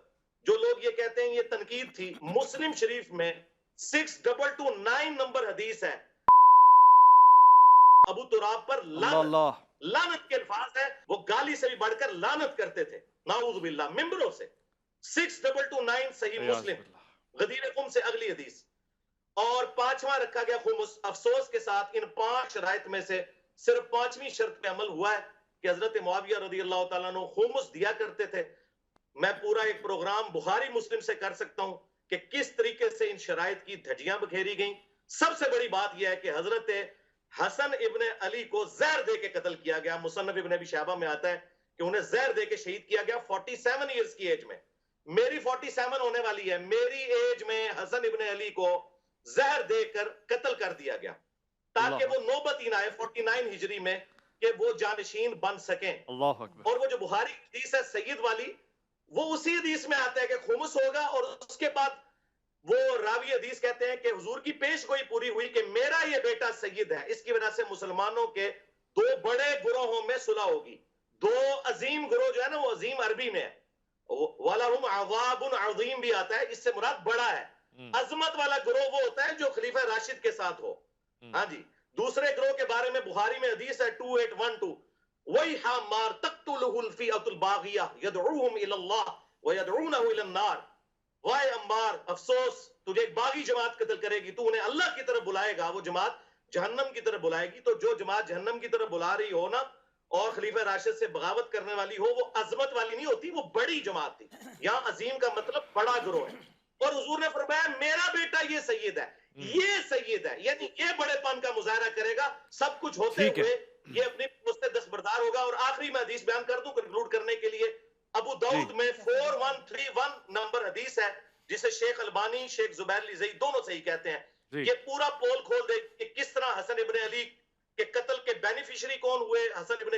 [SPEAKER 3] جو لوگ یہ کہتے ہیں یہ تنقید تھی، مسلم شریف میں 6229 نمبر حدیث ہے، ابو تراب پر لعنت کے الفاظ ہے، وہ گالی سے بھی بڑھ کر لعنت کرتے تھے، نعوذ باللہ، ممبروں سے۔ 6229 صحیح مسلم، غدیر قم سے اگلی حدیث۔ اور 5واں رکھا گیا خمس۔ افسوس کے ساتھ ان 5 شرائط میں سے صرف 5ویں شرط پہ عمل ہوا ہے کہ حضرت معاویہ رضی اللہ تعالیٰ عنہ خمس دیا کرتے تھے۔ میں پورا ایک پروگرام بخاری مسلم سے کر سکتا ہوں کہ کس طریقے سے ان شرائط کی دھجیاں بکھیری گئیں۔ سب سے بڑی بات یہ ہے کہ حضرت حسن ابن علی کو زہر دے کے قتل کیا گیا، مصنف ابن ابی شیبہ میں آتا ہے کہ انہیں زہر دے کے شہید کیا گیا 47 ایئرز کی ایج میں۔ میری 47 ہونے والی ہے، میری ایج میں حسن ابن علی کو زہر دے کر قتل کر دیا گیا تاکہ وہ نوبت ہی نہ آئے 49 ہجری میں کہ وہ جانشین بن سکیں۔
[SPEAKER 2] اللہ اکبر۔
[SPEAKER 3] اور وہ جو بخاری حدیث ہے سید والی، وہ اسی حدیث میں آتا ہے کہ خمس ہوگا، اور اس کے بعد وہ راوی حدیث کہتے ہیں کہ حضور کی پیش گوئی پوری ہوئی کہ میرا یہ بیٹا سید ہے، اس کی وجہ سے مسلمانوں کے 2 بڑے گروہوں میں صلح ہوگی۔ 2 عظیم گروہ جو ہے نا، وہ عظیم عربی میں ہے، وَلَهُمْ عَذَابٌ عَظِيمٌ بھی آتا ہے، اس سے مراد بڑا ہے۔ عظمت والا گروہ وہ ہوتا ہے جو خلیفہ راشد کے ساتھ ہو۔ ہاں جی، دوسرے گروہ کے بارے میں بخاری میں حدیث ہے 2812، وَيْحَ مَارْ تَقْتُلُهُ الْفِئَةُ الْبَاغِيَةُ يَدْعُوهُمْ إِلَى اللَّهِ وَيَدْعُونَهُ إِلَى النَّارِ، وائے عمار، افسوس، تجھے ایک باغی جماعت قتل کرے گی، تو انہیں اللہ کی طرف بلائے گا، وہ جماعت جہنم کی طرف بلائے گی۔ تو جو جماعت جہنم کی طرف بلا رہی ہو نا، اور خلیفہ راشد سے بغاوت کرنے والی ہو، وہ عظمت والی نہیں ہوتی، وہ بڑی جماعت تھی۔ یہاں عظیم کا مطلب بڑا گروہ ہے۔ اور حضور نے فرمایا میرا بیٹا یہ سید ہے، یہ سید ہے، یعنی یہ بڑے پن کا مظاہرہ کرے گا، سب کچھ ہوتے ہوئے یہ اپنی پوست سے دستبردار ہوگا۔ اور آخری میں حدیث بیان کر دوں کنکلوڈ کرنے کے لیے، ابو داؤد میں 4131 نمبر حدیث ہے، جسے شیخ البانی، شیخ زبیر علی زئی دونوں صحیح کہتے ہیں۔ یہ پورا پول کھول دے کہ کس طرح حسن ابن علی کے قتل کے بینیفیشری کون ہوئے، حسن ابن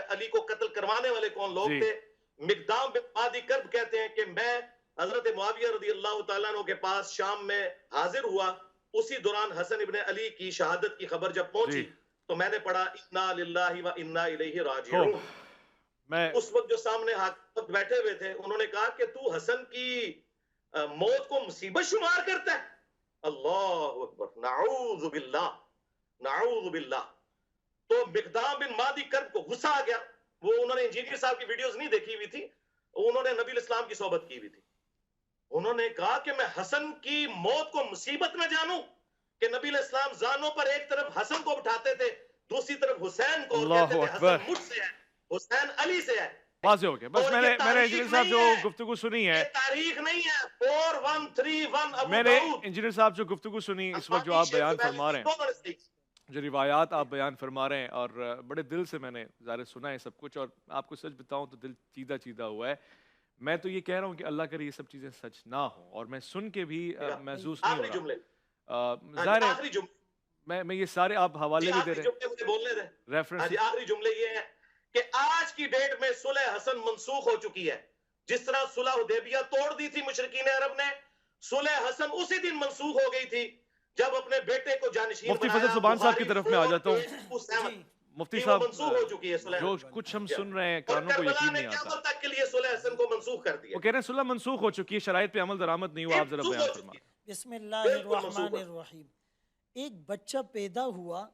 [SPEAKER 3] علی کو قتل کروانے والے کون لوگ تھے۔ مقدام بن مادی کرب کہتے ہیں کہ میں حضرت معاویہ رضی اللہ تعالیٰ عنہ کے پاس شام میں حاضر ہوا، اسی دوران حسن ابن علی کی شہادت کی خبر جب پہنچی تو میں نے پڑھا انا للہ و انا الیہ راجعون۔ اس وقت جو سامنے حاکم بیٹھے ہوئے تھے انہوں نے کہا کہ تو حسن کی موت کو مصیبت شمار کرتا ہے؟ اللہ اکبر، نعوذ باللہ، نعوذ باللہ۔ تو مقدام بن مادی کرب کو غصہ آ گیا، وہ انہوں نے انجینئر صاحب کی ویڈیوز نہیں دیکھی ہوئی تھی، انہوں نے نبی الاسلام کی صحبت کی ہوئی تھی۔ انہوں نے کہا کہ میں حسن کی موت کو مصیبت میں جانوں کہ نبی علیہ السلام زانوں پر ایک طرف حسن کو بٹھاتے تھے، دوسری طرف حسین کو، کہتے تھے حسن مجھ سے ہے، حسین علی سے ہے۔
[SPEAKER 2] واضح ہو گیا۔ بس میں نے انجینئر صاحب جو گفتگو سنی ہے،
[SPEAKER 3] تاریخ نہیں ہے، 4131
[SPEAKER 2] میں نے انجینئر صاحب جو گفتگو سنی اس وقت جو آپ بیان فرما رہے ہیں، جو روایات آپ بیان فرما رہے ہیں، اور بڑے دل سے میں نے ظاہر سنا ہے سب کچھ، اور آپ کو سچ بتاؤں تو دل چیدہ چیدہ ہوا ہے۔ میں تو یہ کہہ رہا ہوں کہ اللہ کرے یہ سب چیزیں سچ نہ ہوں، اور میں سن کے بھی محسوس نہیں ہو رہا۔ ظاہر ہے میں یہ سارے آپ حوالے بھی دے رہے ہیں،
[SPEAKER 3] ریفرنس۔ آخری جملے یہ ہیں کہ آج کی ڈیٹ میں صلح حسن منسوخ ہو چکی ہے. جس طرح صلح حدیبیہ توڑ دی تھی مشرکین عرب نے, صلح حسن اسی دن منسوخ ہو گئی تھی جب اپنے بیٹے کو جانشین
[SPEAKER 2] مفتی
[SPEAKER 3] بنایا.
[SPEAKER 2] فضل سبحان صاحب کی طرف میں آ جاتا ہوں. مفتی صاحب
[SPEAKER 3] منسوخ ہو چکی ہے صلح
[SPEAKER 2] جو
[SPEAKER 3] حسن.
[SPEAKER 2] کچھ ہم سن رہے ہیں
[SPEAKER 3] اور
[SPEAKER 2] کانوں کو
[SPEAKER 3] کربلا
[SPEAKER 2] یقین
[SPEAKER 3] نے
[SPEAKER 2] نہیں آتا.
[SPEAKER 3] قیامت تک کے لیے صلح حسن کو منسوخ کر دیا.
[SPEAKER 2] وہ کہہ رہے ہیں صلح منسوخ ہو چکی ہے, شرائط پہ عمل درآمد نہیں ہوا. آپ ذرا بیان فرمائیں.
[SPEAKER 1] بسم اللہ الرحمن الرحیم. ایک بچہ پیدا ہوا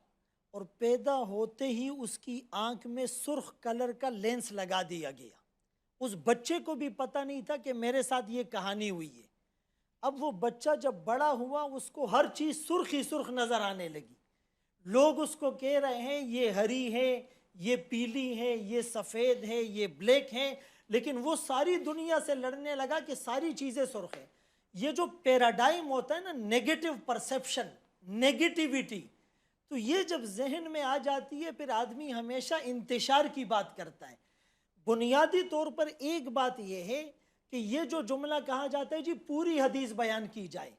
[SPEAKER 1] اور پیدا ہوتے ہی اس کی آنکھ میں سرخ کلر کا لینس لگا دیا گیا. اس بچے کو بھی پتہ نہیں تھا کہ میرے ساتھ یہ کہانی ہوئی ہے. اب وہ بچہ جب بڑا ہوا اس کو ہر چیز سرخ ہی سرخ نظر آنے لگی. لوگ اس کو کہہ رہے ہیں یہ ہری ہے, یہ پیلی ہے, یہ سفید ہے, یہ بلیک ہے, لیکن وہ ساری دنیا سے لڑنے لگا کہ ساری چیزیں سرخ ہیں. یہ جو پیراڈائم ہوتا ہے نا, نیگیٹو پرسیپشن, نیگیٹیویٹی, تو یہ جب ذہن میں آ جاتی ہے پھر آدمی ہمیشہ انتشار کی بات کرتا ہے. بنیادی طور پر ایک بات یہ ہے کہ یہ جو جملہ کہا جاتا ہے جی پوری حدیث بیان کی جائے,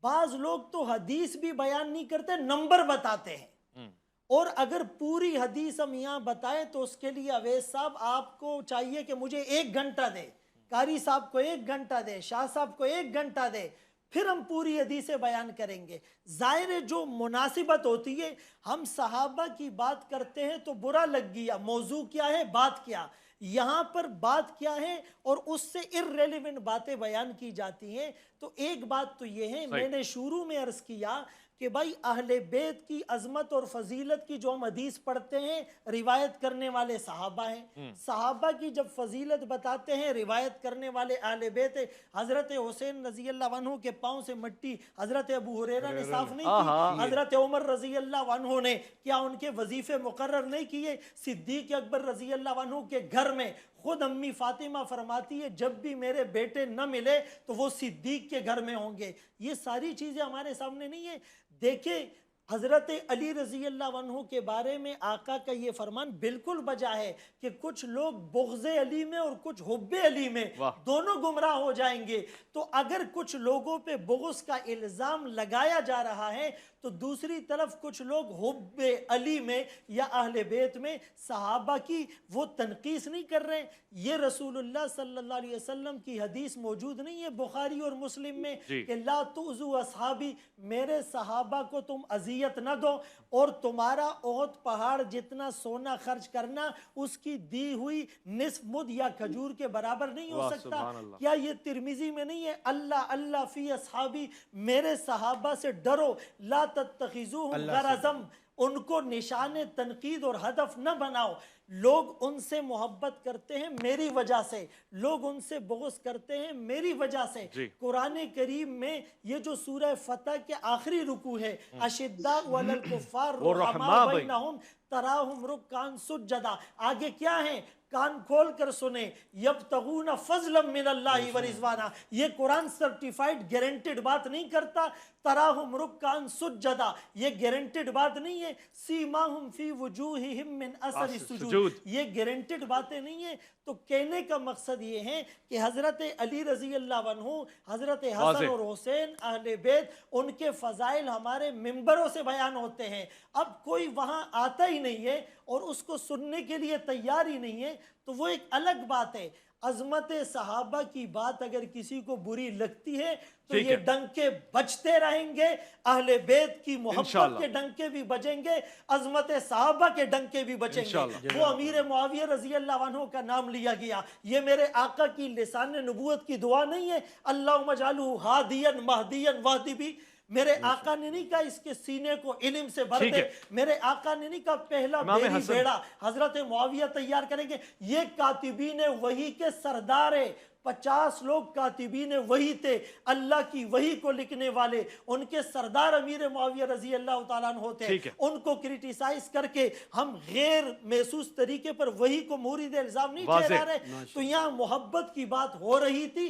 [SPEAKER 1] بعض لوگ تو حدیث بھی بیان نہیں کرتے, نمبر بتاتے ہیں. اور اگر پوری حدیث ہم یہاں بتائیں تو اس کے لیے اویس صاحب آپ کو چاہیے کہ مجھے 1 گھنٹہ دے, قاری صاحب کو 1 گھنٹہ دے, شاہ صاحب کو 1 گھنٹہ دے, پھر ہم پوری حدیثیں بیان کریں گے. ظاہر ہے جو مناسبت ہوتی ہے, ہم صحابہ کی بات کرتے ہیں تو برا لگ گیا, موضوع کیا ہے, بات کیا. یہاں پر بات کیا ہے اور اس سے irrelevant باتیں بیان کی جاتی ہیں. تو ایک بات تو یہ ہے, میں نے شروع میں عرض کیا کہ بھائی اہل بیت کی عظمت اور فضیلت کی جو ہم حدیث پڑھتے ہیں روایت کرنے والے صحابہ ہیں. صحابہ کی جب فضیلت بتاتے ہیں روایت کرنے والے اہل بیت ہیں. حضرت حسین رضی اللہ عنہ کے پاؤں سے مٹی حضرت ابو ہریرہ نے صاف نہیں کی, حضرت عمر رضی اللہ عنہ نے کیا ان کے وظیفے مقرر نہیں کیے, صدیق اکبر رضی اللہ عنہ کے گھر میں خود امی فاطمہ فرماتی ہے جب بھی میرے بیٹے نہ ملے تو وہ صدیق کے گھر میں ہوں گے. یہ ساری چیزیں ہمارے سامنے نہیں ہیں. دیکھیں حضرت علی رضی اللہ عنہ کے بارے میں آقا کا یہ فرمان بالکل بجا ہے کہ کچھ لوگ بغض علی میں اور کچھ حب علی میں دونوں گمراہ ہو جائیں گے. تو اگر کچھ لوگوں پہ بغض کا الزام لگایا جا رہا ہے تو دوسری طرف کچھ لوگ حب علی میں یا اہل بیت میں صحابہ کی وہ تنقیص نہیں کر رہے. یہ رسول اللہ صلی اللہ علیہ وسلم کی حدیث موجود نہیں ہے بخاری اور مسلم میں کہ لا تؤذوا اصحابی, میرے صحابہ کو تم اذیت نہ دو, اور تمہارا احد پہاڑ جتنا سونا خرچ کرنا اس کی دی ہوئی نصف مد یا کھجور کے برابر نہیں ہو سکتا. کیا یہ ترمذی میں نہیں ہے اللہ اللہ فی اصحابی, میرے صحابہ سے ڈرو, لا تتخذوہم غرضم, ان کو نشان تنقید اور ہدف نہ بناؤ. لوگ ان سے محبت کرتے ہیں میری وجہ سے, لوگ ان سے بغض کرتے ہیں میری وجہ سے. قرآن کریم میں یہ جو سورہ فتح کے آخری رکوع ہے, اشداء علی الکفار رحماء بینہم تراہم رکعا سجدا, آگے کیا ہے, کان کھول کر سنیں, یبتغون فضلا من اللہ ورضوانا. یہ قرآن سرٹیفائیڈ گارنٹیڈ بات نہیں کرتا. تراہم رکعا سجدا یہ گارنٹیڈ بات نہیں ہے. سیماہم فی وجوہہم من اثر السجود یہ گارنٹیڈ باتیں نہیں ہیں. تو کہنے کا مقصد یہ ہے کہ حضرت علی رضی اللہ عنہ, حضرت حسن اور حسین اہل بیت, ان کے فضائل ہمارے ممبروں سے بیان ہوتے ہیں. اب کوئی وہاں آتا ہی نہیں ہے اور اس کو سننے کے لیے تیار ہی نہیں ہے تو وہ ایک الگ بات ہے. عظمت صحابہ کی بات اگر کسی کو بری لگتی ہے تو یہ ڈنکے بجتے رہیں گے. اہل بیت کی محبت کے ڈنکے بھی بجیں گے, عظمت صحابہ کے ڈنکے بھی بجیں گے. وہ امیر معاویہ رضی اللہ عنہ کا نام لیا گیا, یہ میرے آقا کی لسان نبوت کی دعا نہیں ہے اللہم اجعلہ ہادیا مہدیا واہدی بھی. میرے آقا نے نہیں کہا اس کے سینے کو علم سے بھر دے, میرے آقا نے نہیں کہا پہلا بیری بیڑا حضرت معاویہ تیار کریں گے. یہ کاتبین وحی کے سردار ہیں, 50 لوگ کاتبین وحی تھے, اللہ کی وحی کو لکھنے والے, ان کے سردار امیر معاویہ رضی اللہ تعالیٰ عنہ تھے. ان کو کرٹیسائز کر کے ہم غیر محسوس طریقے پر وحی کو مورد الزام نہیں ٹھہرا رہے. تو یہاں محبت کی بات ہو رہی تھی,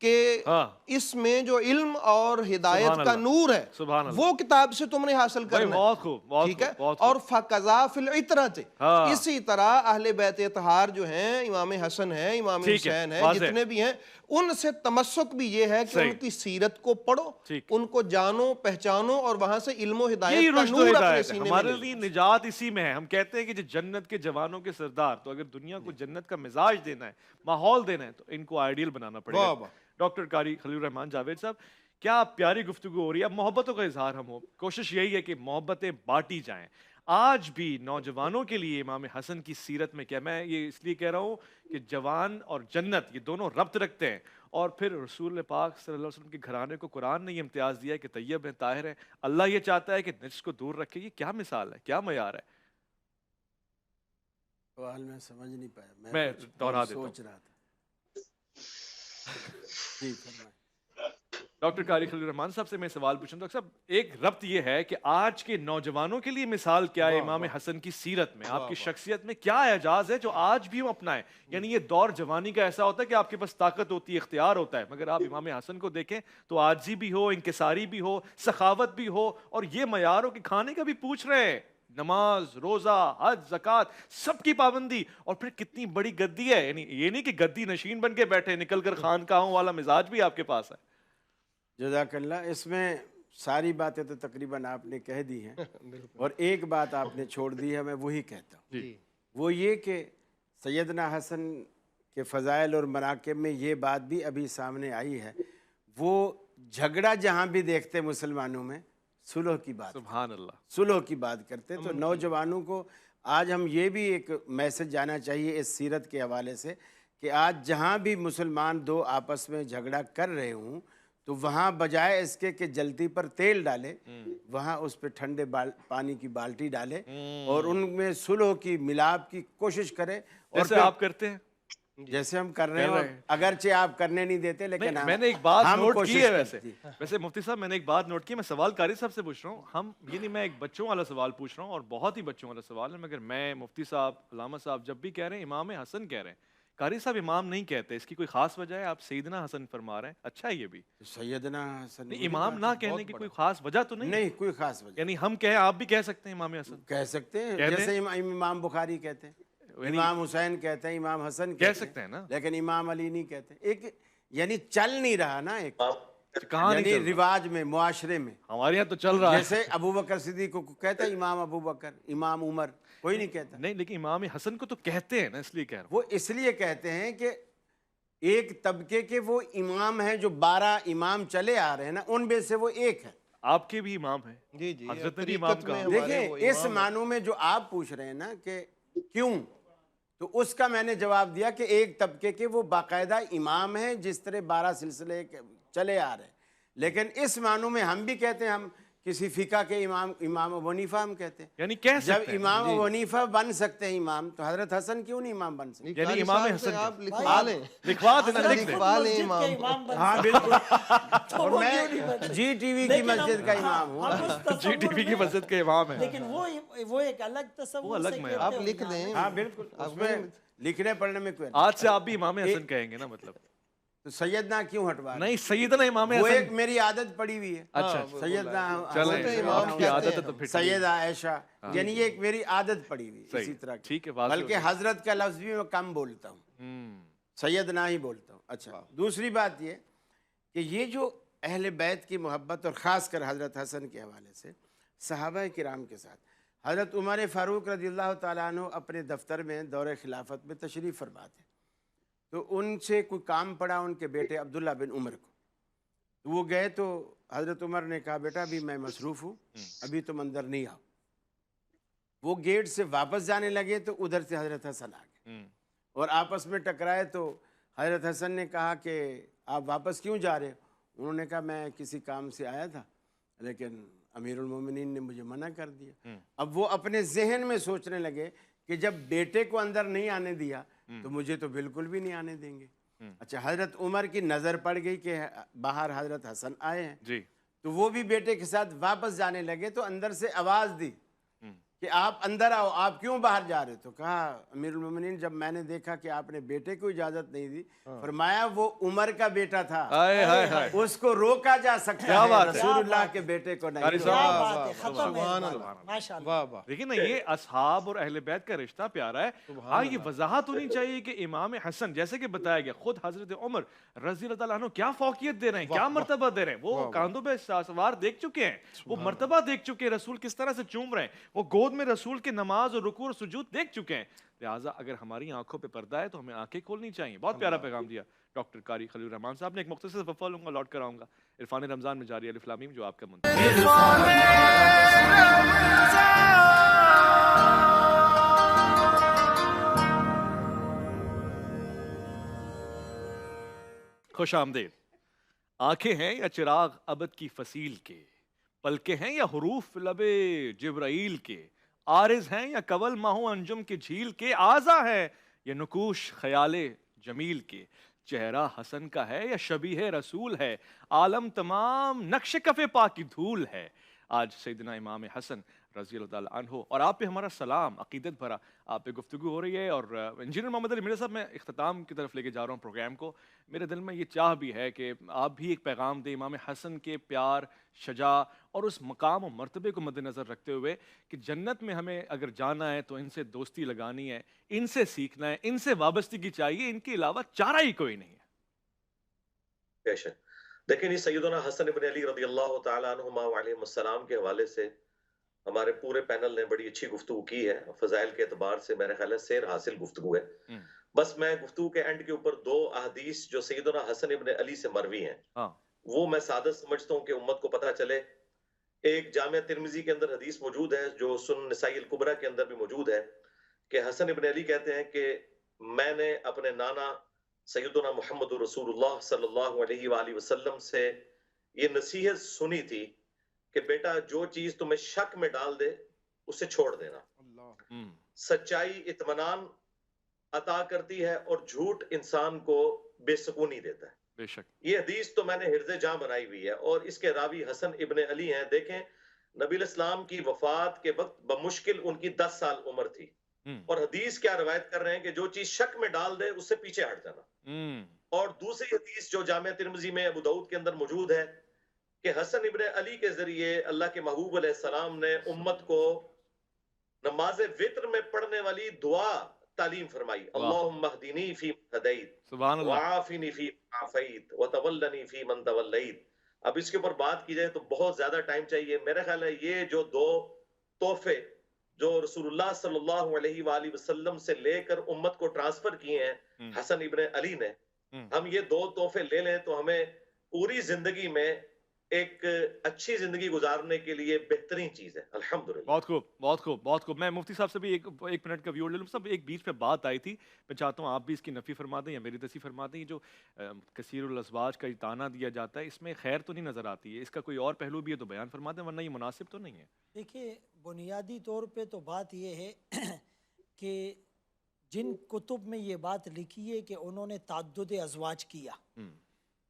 [SPEAKER 5] کہ
[SPEAKER 2] ہاں
[SPEAKER 5] اس میں جو علم اور ہدایت
[SPEAKER 2] سبحان
[SPEAKER 5] کا
[SPEAKER 2] اللہ،
[SPEAKER 5] نور ہے
[SPEAKER 2] سبحان اللہ،
[SPEAKER 5] وہ کتاب سے تم نے حاصل
[SPEAKER 2] بھائی
[SPEAKER 5] کرنا ہے،
[SPEAKER 2] بہت خوب، بہت
[SPEAKER 5] ٹھیک ہے،
[SPEAKER 2] خوب، بہت خوب۔
[SPEAKER 5] اور فقضا فی العطرۃ،
[SPEAKER 2] ہاں۔
[SPEAKER 5] اسی طرح اہل بیت اطہار جو ہیں، امام حسن ہیں، امام
[SPEAKER 2] ٹھیک ہے،
[SPEAKER 5] حسین ہیں،
[SPEAKER 2] واضح۔
[SPEAKER 5] جتنے بھی ہیں، ان سے تمسک بھی یہ ہے کہ
[SPEAKER 2] صحیح۔
[SPEAKER 5] ان کی سیرت کو پڑھو،
[SPEAKER 2] ٹھیک۔
[SPEAKER 5] ان کو جانو پہچانو، اور وہاں سے علم و
[SPEAKER 2] یہی
[SPEAKER 5] ہدایت کا
[SPEAKER 2] رشد و
[SPEAKER 5] نور اپنے
[SPEAKER 2] ہدایت ہے،
[SPEAKER 5] سینے میں
[SPEAKER 2] ہمارے
[SPEAKER 5] لے
[SPEAKER 2] لیے
[SPEAKER 5] لو۔
[SPEAKER 2] نجات اسی میں ہے۔ ہم کہتے ہیں کہ جو جنت کے جوانوں کے سردار، تو اگر دنیا کو جنت کا مزاج دینا ہے، ماحول دینا ہے، تو ان کو آئیڈیل بنانا پڑے
[SPEAKER 5] واہ
[SPEAKER 2] گا۔
[SPEAKER 5] واہ۔
[SPEAKER 2] ڈاکٹر قاری خلیل الرحمان جاوید صاحب، کیا پیاری گفتگو ہو رہی ہے، اب محبتوں کا اظہار ہم ہو، کوشش یہی ہے کہ محبتیں بانٹی جائیں۔ آج بھی نوجوانوں کے لیے امام حسن کی سیرت میں کیا، میں یہ اس لیے کہہ رہا ہوں کہ جوان اور جنت یہ دونوں ربط رکھتے ہیں، اور پھر رسول پاک صلی اللہ علیہ وسلم کے گھرانے کو قرآن نے یہ امتیاز دیا ہے کہ طیب ہیں، طاہر ہیں، اللہ یہ چاہتا ہے کہ نجس کو دور رکھے۔ یہ کیا مثال ہے، کیا معیار ہے؟
[SPEAKER 4] سوال میں سمجھ نہیں پایا،
[SPEAKER 2] میں
[SPEAKER 4] کچھ
[SPEAKER 2] دوہرا
[SPEAKER 4] اور
[SPEAKER 2] دیتا ہوں۔
[SPEAKER 4] سوچ رہا تھا۔ جی فرمائیں۔
[SPEAKER 2] ڈاکٹر قاری خلیل الرحمان صاحب سے میں سوال پوچھوں، ڈاکٹر صاحب ایک ربط یہ ہے کہ آج کے نوجوانوں کے لیے مثال کیا ہے امام حسن کی سیرت میں، آپ کی شخصیت میں کیا اعجاز ہے جو آج بھی ہم اپنائیں؟ یعنی یہ دور جوانی کا ایسا ہوتا ہے کہ آپ کے پاس طاقت ہوتی ہے، اختیار ہوتا ہے، مگر آپ امام حسن کو دیکھیں تو عاجزی بھی ہو، انکساری بھی ہو، سخاوت بھی ہو، اور یہ معیار ہو کہ کھانے کا بھی پوچھ رہے ہیں، نماز، روزہ، حج، زکوٰۃ، سب کی پابندی، اور پھر کتنی بڑی گدی ہے، یعنی یہ نہیں کہ گدی نشین بن کے بیٹھے نکل کر خانقاہوں والا مزاج بھی آپ کے پاس ہے۔
[SPEAKER 4] جزاک اللہ۔ اس میں ساری باتیں تو تقریباً آپ نے کہہ دی ہیں، اور ایک بات آپ نے چھوڑ دی ہے، میں وہی کہتا ہوں، وہ یہ کہ سیدنا حسن کے فضائل اور مناقب میں یہ بات بھی ابھی سامنے آئی ہے، وہ جھگڑا جہاں بھی دیکھتے مسلمانوں میں صلح کی بات،
[SPEAKER 2] سبحان اللہ،
[SPEAKER 4] صلح کی بات کرتے۔ تو نوجوانوں کو آج ہم یہ بھی ایک میسج جانا چاہیے اس سیرت کے حوالے سے کہ آج جہاں بھی مسلمان دو آپس میں جھگڑا کر رہے ہوں تو وہاں بجائے اس کے کہ جلتی پر تیل ڈالے، وہاں اس پہ ٹھنڈے پانی کی بالٹی ڈالے اور ان میں صلح کی ملاپ کی کوشش کرے، اور
[SPEAKER 2] جیسے آپ کرتے ہیں،
[SPEAKER 4] جیسے ہم کر رہے ہیں، اگرچہ آپ کرنے نہیں دیتے لیکن
[SPEAKER 2] میں نے ایک بات نوٹ کی ہے،
[SPEAKER 4] کرتے ہیں۔
[SPEAKER 2] ویسے مفتی صاحب میں نے ایک بات نوٹ کی، میں سوال قاری صاحب سے پوچھ رہا ہوں، ہم یعنی میں ایک بچوں والا سوال پوچھ رہا ہوں، اور بہت ہی بچوں والا سوال ہے، مگر میں مفتی صاحب، علامہ صاحب جب بھی کہہ رہے ہیں امام حسن کہہ رہے ہیں، قاری صاحب امام نہیں کہتے، اس کی کوئی خاص وجہ ہے؟ آپ سیدنا حسن فرما رہے ہیں، اچھا ہے یہ بھی،
[SPEAKER 4] سیدنا حسن
[SPEAKER 2] نہیں امام نہ کہنے کی کوئی خاص وجہ تو نہیں؟
[SPEAKER 4] نہیں، کوئی خاص وجہ
[SPEAKER 2] یعنی ہم کہیں، آپ بھی کہہ سکتے ہیں امام حسن،
[SPEAKER 4] کہہ سکتے ہیں،
[SPEAKER 2] کہہ دیں؟
[SPEAKER 4] جیسے امام بخاری کہتے ہیں، امام حسین کہتے ہیں، امام حسن
[SPEAKER 2] کہہ سکتے ہیں نا،
[SPEAKER 4] لیکن امام علی نہیں کہتے۔ ایک یعنی چل نہیں رہا نا، ایک
[SPEAKER 2] کہاں نہیں
[SPEAKER 4] یعنی
[SPEAKER 2] چل رہا؟
[SPEAKER 4] رواج میں، معاشرے میں،
[SPEAKER 2] ہمارے یہاں تو چل رہا ہے،
[SPEAKER 4] جیسے ابو بکر صدیق کو کہتا ہے امام ابو بکر، امام عمر، کوئی نہیں کہتا۔
[SPEAKER 2] نہیں لیکن امام حسن کو تو کہتے ہیں نا، اس لیے کہہ رہا ہوں۔
[SPEAKER 4] وہ اس لیے کہتے ہیں کہ ایک طبقے کے وہ امام ہیں جو 12 امام چلے آ رہے ہیں نا، ان میں سے وہ ایک ہے۔
[SPEAKER 2] آپ کے بھی امام ہیں،
[SPEAKER 5] جی جی،
[SPEAKER 2] حضرت نے بھی امام کہا۔
[SPEAKER 4] دیکھیں اس معنوں میں جو آپ پوچھ رہے ہیں نا کہ کیوں، تو اس کا میں نے جواب دیا کہ ایک طبقے کے وہ باقاعدہ امام ہیں، جس طرح 12 سلسلے چلے آ رہے ہیں، لیکن اس معنوں میں ہم بھی کہتے ہیں، ہم کسی فقہ کے امام، امام ابو حنیفہ ہم کہتے ہیں،
[SPEAKER 2] یعنی کہہ
[SPEAKER 4] جب
[SPEAKER 2] سکتے ہیں،
[SPEAKER 4] امام ابو حنیفہ بن سکتے ہیں امام، تو حضرت حسن کیوں نہیں امام بن سکتے؟
[SPEAKER 2] یعنی امام حسن
[SPEAKER 5] آپ لکھوا لیں،
[SPEAKER 2] لکھوا دینا، لکھ دیں۔
[SPEAKER 5] لکھوا لیں امام۔
[SPEAKER 4] ہاں بالکل، اور میں جی ٹی وی کی مسجد کا امام ہوں،
[SPEAKER 2] جی ٹی وی کی مسجد کے امام ہیں،
[SPEAKER 1] لیکن وہ ایک الگ تصور
[SPEAKER 2] الگ
[SPEAKER 1] سے
[SPEAKER 2] میں
[SPEAKER 1] کہتے
[SPEAKER 5] آپ
[SPEAKER 1] ہیں،
[SPEAKER 5] لکھ دیں۔
[SPEAKER 4] ہاں بالکل، اس میں لکھنے پڑھنے میں کوئی
[SPEAKER 2] آج سے آپ بھی امام حسن کہیں گے نا، مطلب
[SPEAKER 4] تو سیدنا کیوں ہٹوا رہے ہیں؟
[SPEAKER 2] نہیں، سیدنا امام
[SPEAKER 4] وہ
[SPEAKER 2] حسن،
[SPEAKER 4] ایک میری عادت پڑی ہوئی ہے،
[SPEAKER 2] اچھا
[SPEAKER 4] سیدنا
[SPEAKER 2] چلیں،
[SPEAKER 5] امام
[SPEAKER 2] آپ کی عادت ہے تو پھر
[SPEAKER 4] سیدہ عائشہ، یعنی یہ ایک میری عادت پڑی ہوئی اسی طرح کی،
[SPEAKER 2] ٹھیک ہے، واضح
[SPEAKER 4] بلکہ حضرت کا لفظ بھی میں کم بولتا ہوں، سیدنا ہی بولتا ہوں۔ اچھا، دوسری بات یہ کہ یہ جو اہل بیت کی محبت، اور خاص کر حضرت حسن کے حوالے سے صحابہ کرام کے ساتھ، حضرت عمر فاروق رضی اللہ تعالیٰ عنہ اپنے دفتر میں دور خلافت میں تشریف فرما تھے، تو ان سے کوئی کام پڑا ان کے بیٹے عبداللہ بن عمر کو، تو وہ گئے، تو حضرت عمر نے کہا بیٹا ابھی میں مصروف ہوں، ابھی تم اندر نہیں آؤ۔ وہ گیٹ سے واپس جانے لگے تو ادھر سے حضرت حسن آ گئے اور آپس میں ٹکرائے، تو حضرت حسن نے کہا کہ آپ واپس کیوں جا رہے ہو؟ انہوں نے کہا میں کسی کام سے آیا تھا لیکن امیر المومنین نے مجھے منع کر دیا۔ اب وہ اپنے ذہن میں سوچنے لگے کہ جب بیٹے کو اندر نہیں آنے دیا تو مجھے تو بالکل بھی نہیں آنے دیں گے۔ اچھا، حضرت عمر کی نظر پڑ گئی کہ باہر حضرت حسن آئے ہیں،
[SPEAKER 2] جی،
[SPEAKER 4] تو وہ بھی بیٹے کے ساتھ واپس جانے لگے، تو اندر سے آواز دی کہ آپ اندر آؤ، آپ کیوں باہر جا رہے؟ تو کہا امیر المومنین جب میں نے دیکھا کہ آپ نے بیٹے کو اجازت نہیں دی، فرمایا وہ عمر کا بیٹا تھا،
[SPEAKER 2] ہائے ہائے ہائے،
[SPEAKER 4] اس کو روکا جا سکتا
[SPEAKER 2] کیا
[SPEAKER 4] ہے،
[SPEAKER 2] بات ہے،
[SPEAKER 4] رسول اللہ کے بیٹے کو نہیں۔
[SPEAKER 2] قاری
[SPEAKER 1] کیا
[SPEAKER 2] صاحب،
[SPEAKER 1] بات ہے، ختم ہے
[SPEAKER 5] سبحان
[SPEAKER 1] اس
[SPEAKER 5] اللہ،
[SPEAKER 1] بات، ماشاءاللہ۔
[SPEAKER 5] واہ واہ،
[SPEAKER 2] دیکھیں نا یہ اصحاب اور اہل بیت کا رشتہ پیارا ہے۔ ہاں یہ وضاحت ہونی چاہیے کہ امام حسن جیسے کہ بتایا گیا، خود حضرت عمر رضی اللہ تعالیٰ عنہ کیا فوقیت دے رہے ہیں، کیا مرتبہ دے رہے ہیں، وہ کاندھوں پہ سوار دیکھ چکے ہیں، وہ مرتبہ دیکھ چکے ہیں، رسول کس طرح سے چوم رہے ہیں، وہ گود میں رسول کے نماز اور رکوع اور سجود دیکھ چکے ہیں۔ لہٰذا اگر ہماری آنکھوں پہ پردہ ہے تو ہمیں آنکھیں کھولنی چاہیے۔ بہت پیارا پیغام دیا ڈاکٹر قاری خلیل الرحمان صاحب نے۔ ایک مختصر وقفہ لوں گا، لوٹ کر آؤں گا۔ عرفان رمضان میں جاری الف لام میم جو آپ کا منتخب۔ خوش آمدید۔ آنکھیں ہیں یا چراغ ابد کی فصیل کے، پلکیں ہیں یا حروف لب جبرائیل کے، عارض ہیں یا کول ماہو انجم کے جھیل کے، آزا ہے یا نکوش خیال جمیل کے، چہرہ حسن کا ہے یا شبیہ رسول ہے، عالم تمام نقش کف پاک کی دھول ہے۔ آج سیدنا امام حسن رضی اللہ تعالیٰ عنہ اور آپ پہ ہمارا سلام، عقیدت بھرا آپ پہ گفتگو ہو رہی ہے، اور انجینئر محمد علی مرزا صاحب میں اختتام کی طرف لے کے جا رہا ہوں پروگرام کو۔ میرے دل میں یہ چاہ بھی ہے کہ آپ بھی ایک پیغام دیں امام حسن کے پیار، شجاع اور اس مقام و مرتبے کو مد نظر رکھتے ہوئے کہ جنت میں ہمیں اگر جانا ہے تو ان سے دوستی لگانی ہے، ان سے سیکھنا ہے، ان سے وابستگی چاہیے، ان کے علاوہ چارہ ہی کوئی نہیں ہے۔
[SPEAKER 3] بے شک۔ دیکھیں یہ سیدنا حسن ابن علی رضی اللہ تعالیٰ عنہما علیہم السلام کے حوالے سے ہمارے پورے پینل نے بڑی اچھی گفتگو کی ہے، فضائل کے اعتبار سے میرے خیال ہے سیر حاصل گفتگو ہے۔ بس میں گفتگو کے اینڈ کے اوپر دو احادیث جو سیدنا حسن ابن علی سے مروی ہیں وہ میں سعادت سمجھتا ہوں کہ امت کو پتہ چلے۔ ایک جامعہ ترمذی کے اندر حدیث موجود ہے جو سنن نسائی الکبریٰ کے اندر بھی موجود ہے کہ حسن ابن علی کہتے ہیں کہ میں نے اپنے نانا سیدنا محمد رسول اللہ صلی اللہ علیہ وآلہ وسلم سے یہ نصیحت سنی تھی کہ بیٹا جو چیز تمہیں شک میں ڈال دے اسے چھوڑ دینا، سچائی اطمینان عطا کرتی ہے اور جھوٹ انسان کو بے سکونی دیتا ہے۔
[SPEAKER 2] بے شک
[SPEAKER 3] یہ حدیث تو میں نے حرز جاں بنائی ہوئی ہے، اور اس کے راوی حسن ابن علی ہیں۔ دیکھیں نبی الاسلام کی وفات کے وقت بمشکل ان کی 10 سال عمر تھی، اور حدیث کیا روایت کر رہے ہیں کہ جو چیز شک میں ڈال دے اس سے پیچھے ہٹ جانا۔ اور دوسری حدیث جو جامعہ ترمذی میں ابو داؤد کے اندر موجود ہے کہ حسن ابن علی کے ذریعے اللہ کے محبوب علیہ السلام نے امت کو نماز وتر میں پڑھنے والی دعا تعلیم فرمائی، اللہم اہدنی فی من ہدیت
[SPEAKER 2] سبحان اللہ،
[SPEAKER 3] وعافنی فی من عافیت وتولنی فی من تولیت۔ اب اس کے اوپر بات کی جائے تو بہت زیادہ ٹائم چاہیے۔ میرا خیال ہے یہ جو دو تحفے جو رسول اللہ صلی اللہ علیہ وآلہ وسلم سے لے کر امت کو ٹرانسفر کیے ہیں حسن ابن علی نے، ہم یہ دو تحفے لے لیں تو ہمیں پوری زندگی میں ایک اچھی زندگی گزارنے کے لیے بہترین چیز ہے۔ الحمدللہ۔
[SPEAKER 2] بہت خوب، بہت خوب، بہت خوب۔ میں مفتی صاحب سے بھی ایک منٹ کا ویو لے لوں۔ صاحب ایک بیچ میں بات آئی تھی، میں چاہتا ہوں آپ بھی اس کی نفی فرما دیں یا میری تصحیح فرما دیں۔ یہ جو کثیر الازواج کا تانا دیا جاتا ہے اس میں خیر تو نہیں نظر آتی ہے، اس کا کوئی اور پہلو بھی ہے تو بیان فرما دیں ورنہ یہ مناسب تو نہیں ہے۔
[SPEAKER 1] دیکھیے بنیادی طور پہ تو بات یہ ہے کہ جن کتب میں یہ بات لکھی ہے کہ انہوں نے تعدد ازواج کیا،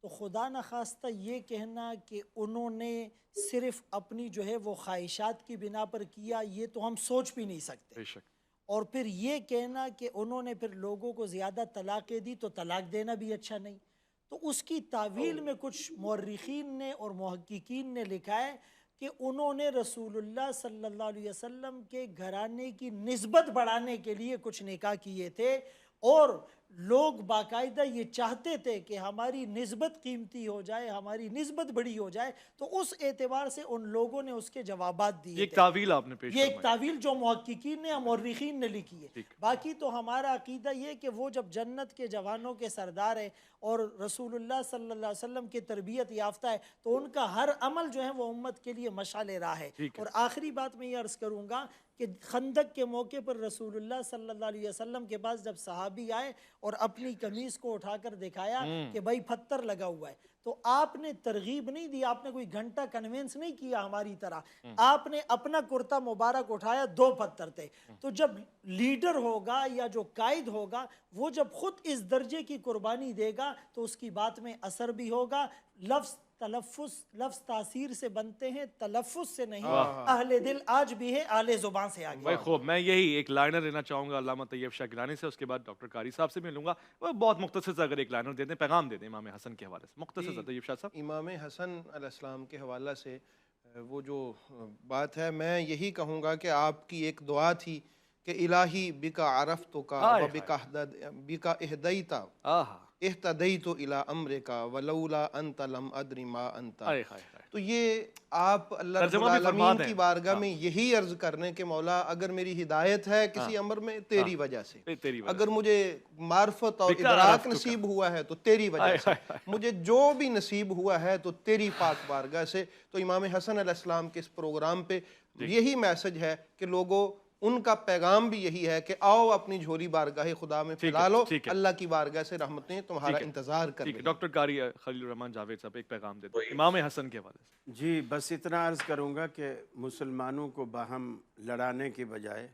[SPEAKER 1] تو خدا نخواستہ یہ کہنا کہ انہوں نے صرف اپنی جو ہے وہ خواہشات کی بنا پر کیا، یہ تو ہم سوچ بھی نہیں سکتے۔
[SPEAKER 2] بے شک۔
[SPEAKER 1] اور پھر یہ کہنا کہ انہوں نے پھر لوگوں کو زیادہ طلاقیں دی تو طلاق دینا بھی اچھا نہیں۔ تو اس کی تعویل میں کچھ مورخین نے اور محققین نے لکھا ہے کہ انہوں نے رسول اللہ صلی اللہ علیہ وسلم کے گھرانے کی نسبت بڑھانے کے لیے کچھ نکاح کیے تھے، اور لوگ باقاعدہ یہ چاہتے تھے کہ ہماری نسبت قیمتی ہو جائے، ہماری نسبت بڑی ہو جائے، تو اس اعتبار سے ان لوگوں نے اس کے جوابات دیے
[SPEAKER 2] یہ ایک
[SPEAKER 1] تھے۔
[SPEAKER 2] تعویل آپ نے پیش
[SPEAKER 1] یہ ایک
[SPEAKER 2] فرمائی۔
[SPEAKER 1] تعویل جو محققین نے مورخین نے لکھی ہے۔
[SPEAKER 2] ٹھیک۔
[SPEAKER 1] باقی تو ہمارا عقیدہ یہ کہ وہ جب جنت کے جوانوں کے سردار ہیں اور رسول اللہ صلی اللہ علیہ وسلم کی تربیت یافتہ ہے، تو ان کا ہر عمل جو ہے وہ امت کے لیے مشعل راہ ہے۔ اور آخری بات میں یہ عرض کروں گا کہ خندق کے موقع پر رسول اللہ صلی اللہ علیہ وسلم کے پاس جب صحابی آئے اور اپنی قمیص کو اٹھا کر دکھایا کہ بھائی پتھر لگا ہوا ہے، تو آپ نے ترغیب نہیں دی، آپ نے کوئی گھنٹہ کنونس نہیں کیا ہماری طرح، آپ نے اپنا کرتا مبارک اٹھایا، 2 پتھر تھے۔ تو جب لیڈر ہوگا یا جو قائد ہوگا وہ جب خود اس درجے کی قربانی دے گا تو اس کی بات میں اثر بھی ہوگا، لفظ تلفظ لفظ تاثیر سے بنتے ہیں، تلفظ سے نہیں۔ اہل دل آج بھی ہے، اہل زبان سے آگے۔
[SPEAKER 2] بھائی خوب، میں یہی ایک لائنر لینا چاہوں گا علامہ طیب شاہ گیلانی سے، اس کے بعد ڈاکٹر قاری صاحب سے ملوں گا۔ وہ بہت مختصر سے اگر ایک لائنر دے دیں، پیغام دے دیں امام حسن کے حوالے سے، مختصر سے طیب شاہ صاحب۔
[SPEAKER 5] امام حسن علیہ السلام کے حوالے سے وہ جو بات ہے، میں یہی کہوں گا کہ آپ کی ایک دعا تھی کہ الہی بکا عرفتک و بکا اہدیتا اہتدیت الی امرک ولولا انت لم ادری ما انت۔ تو یہ آپ اللہ رب العالمین کی بارگاہ میں یہی عرض کرنے کہ مولا اگر میری ہدایت ہے کسی امر میں تیری وجہ سے، اگر مجھے معرفت اور ادراک نصیب ہوا ہے تو تیری وجہ سے، مجھے جو بھی نصیب ہوا ہے تو تیری پاک بارگاہ سے۔ تو امام حسن علیہ السلام کے اس پروگرام پہ یہی میسج ہے کہ لوگوں، ان کا پیغام بھی یہی ہے کہ آؤ اپنی جھولی بارگاہ خدا میں پھیلا لو، اللہ کی بارگاہ سے رحمتیں تمہارا انتظار کر رہی ہیں۔
[SPEAKER 2] ڈاکٹر قاری خلیل الرحمن جاوید صاحب ایک پیغام دیتے ہیں امام حسن کے حوالے سے۔
[SPEAKER 4] جی بس اتنا عرض کروں گا کہ مسلمانوں کو باہم لڑانے کے بجائے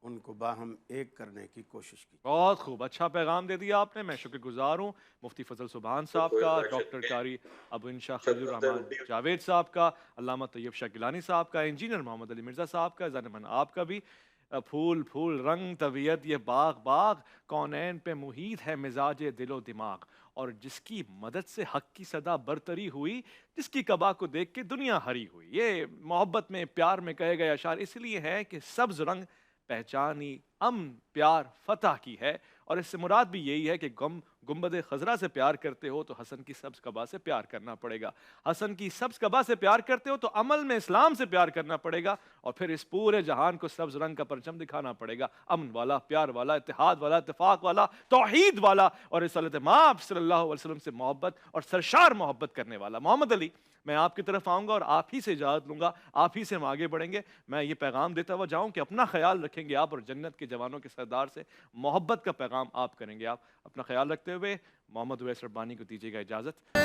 [SPEAKER 4] ان کو باہم ایک کرنے کی کوشش کی۔
[SPEAKER 2] بہت خوب، اچھا پیغام دے دیا آپ نے، میں شکر گزار ہوں مفتی فضل سبحان صاحب کا، ڈاکٹر قاری ابو انشا خلیل الرحمن جاوید صاحب کا، علامہ طیب شاہ گیلانی صاحب کا، انجینئر محمد علی مرزا صاحب کا، ضمن آپ کا بھی۔ پھول پھول رنگ طبیعت یہ باغ باغ، کونین پہ محیط ہے مزاج دل و دماغ، اور جس کی مدد سے حق کی صدا برتری ہوئی، جس کی قبا کو دیکھ کے دنیا ہری ہوئی۔ یہ محبت میں پیار میں کہے گئے اشعار اس لیے ہیں کہ سبز رنگ پہچانی امن پیار فتح کی ہے، اور اس سے مراد بھی یہی ہے کہ گنبد خضرا سے پیار کرتے ہو تو حسن کی سبز قبا سے پیار کرنا پڑے گا، حسن کی سبز قبا سے پیار کرتے ہو تو عمل میں اسلام سے پیار کرنا پڑے گا، اور پھر اس پورے جہان کو سبز رنگ کا پرچم دکھانا پڑے گا، امن والا، پیار والا، اتحاد والا، اتفاق والا، توحید والا، اور رسالت مآب صلی اللہ علیہ وسلم سے محبت اور سرشار محبت کرنے والا۔ محمد علی، میں آپ کی طرف آؤں گا اور آپ ہی سے اجازت لوں گا، آپ ہی سے ہم آگے بڑھیں گے۔ میں یہ پیغام دیتا ہوا جاؤں کہ اپنا خیال رکھیں گے آپ، اور جنت کے جوانوں کے سردار سے محبت کا پیغام آپ کریں گے۔ آپ اپنا خیال رکھتے ہوئے محمد اویس ربانی کو دیجیے گا اجازت۔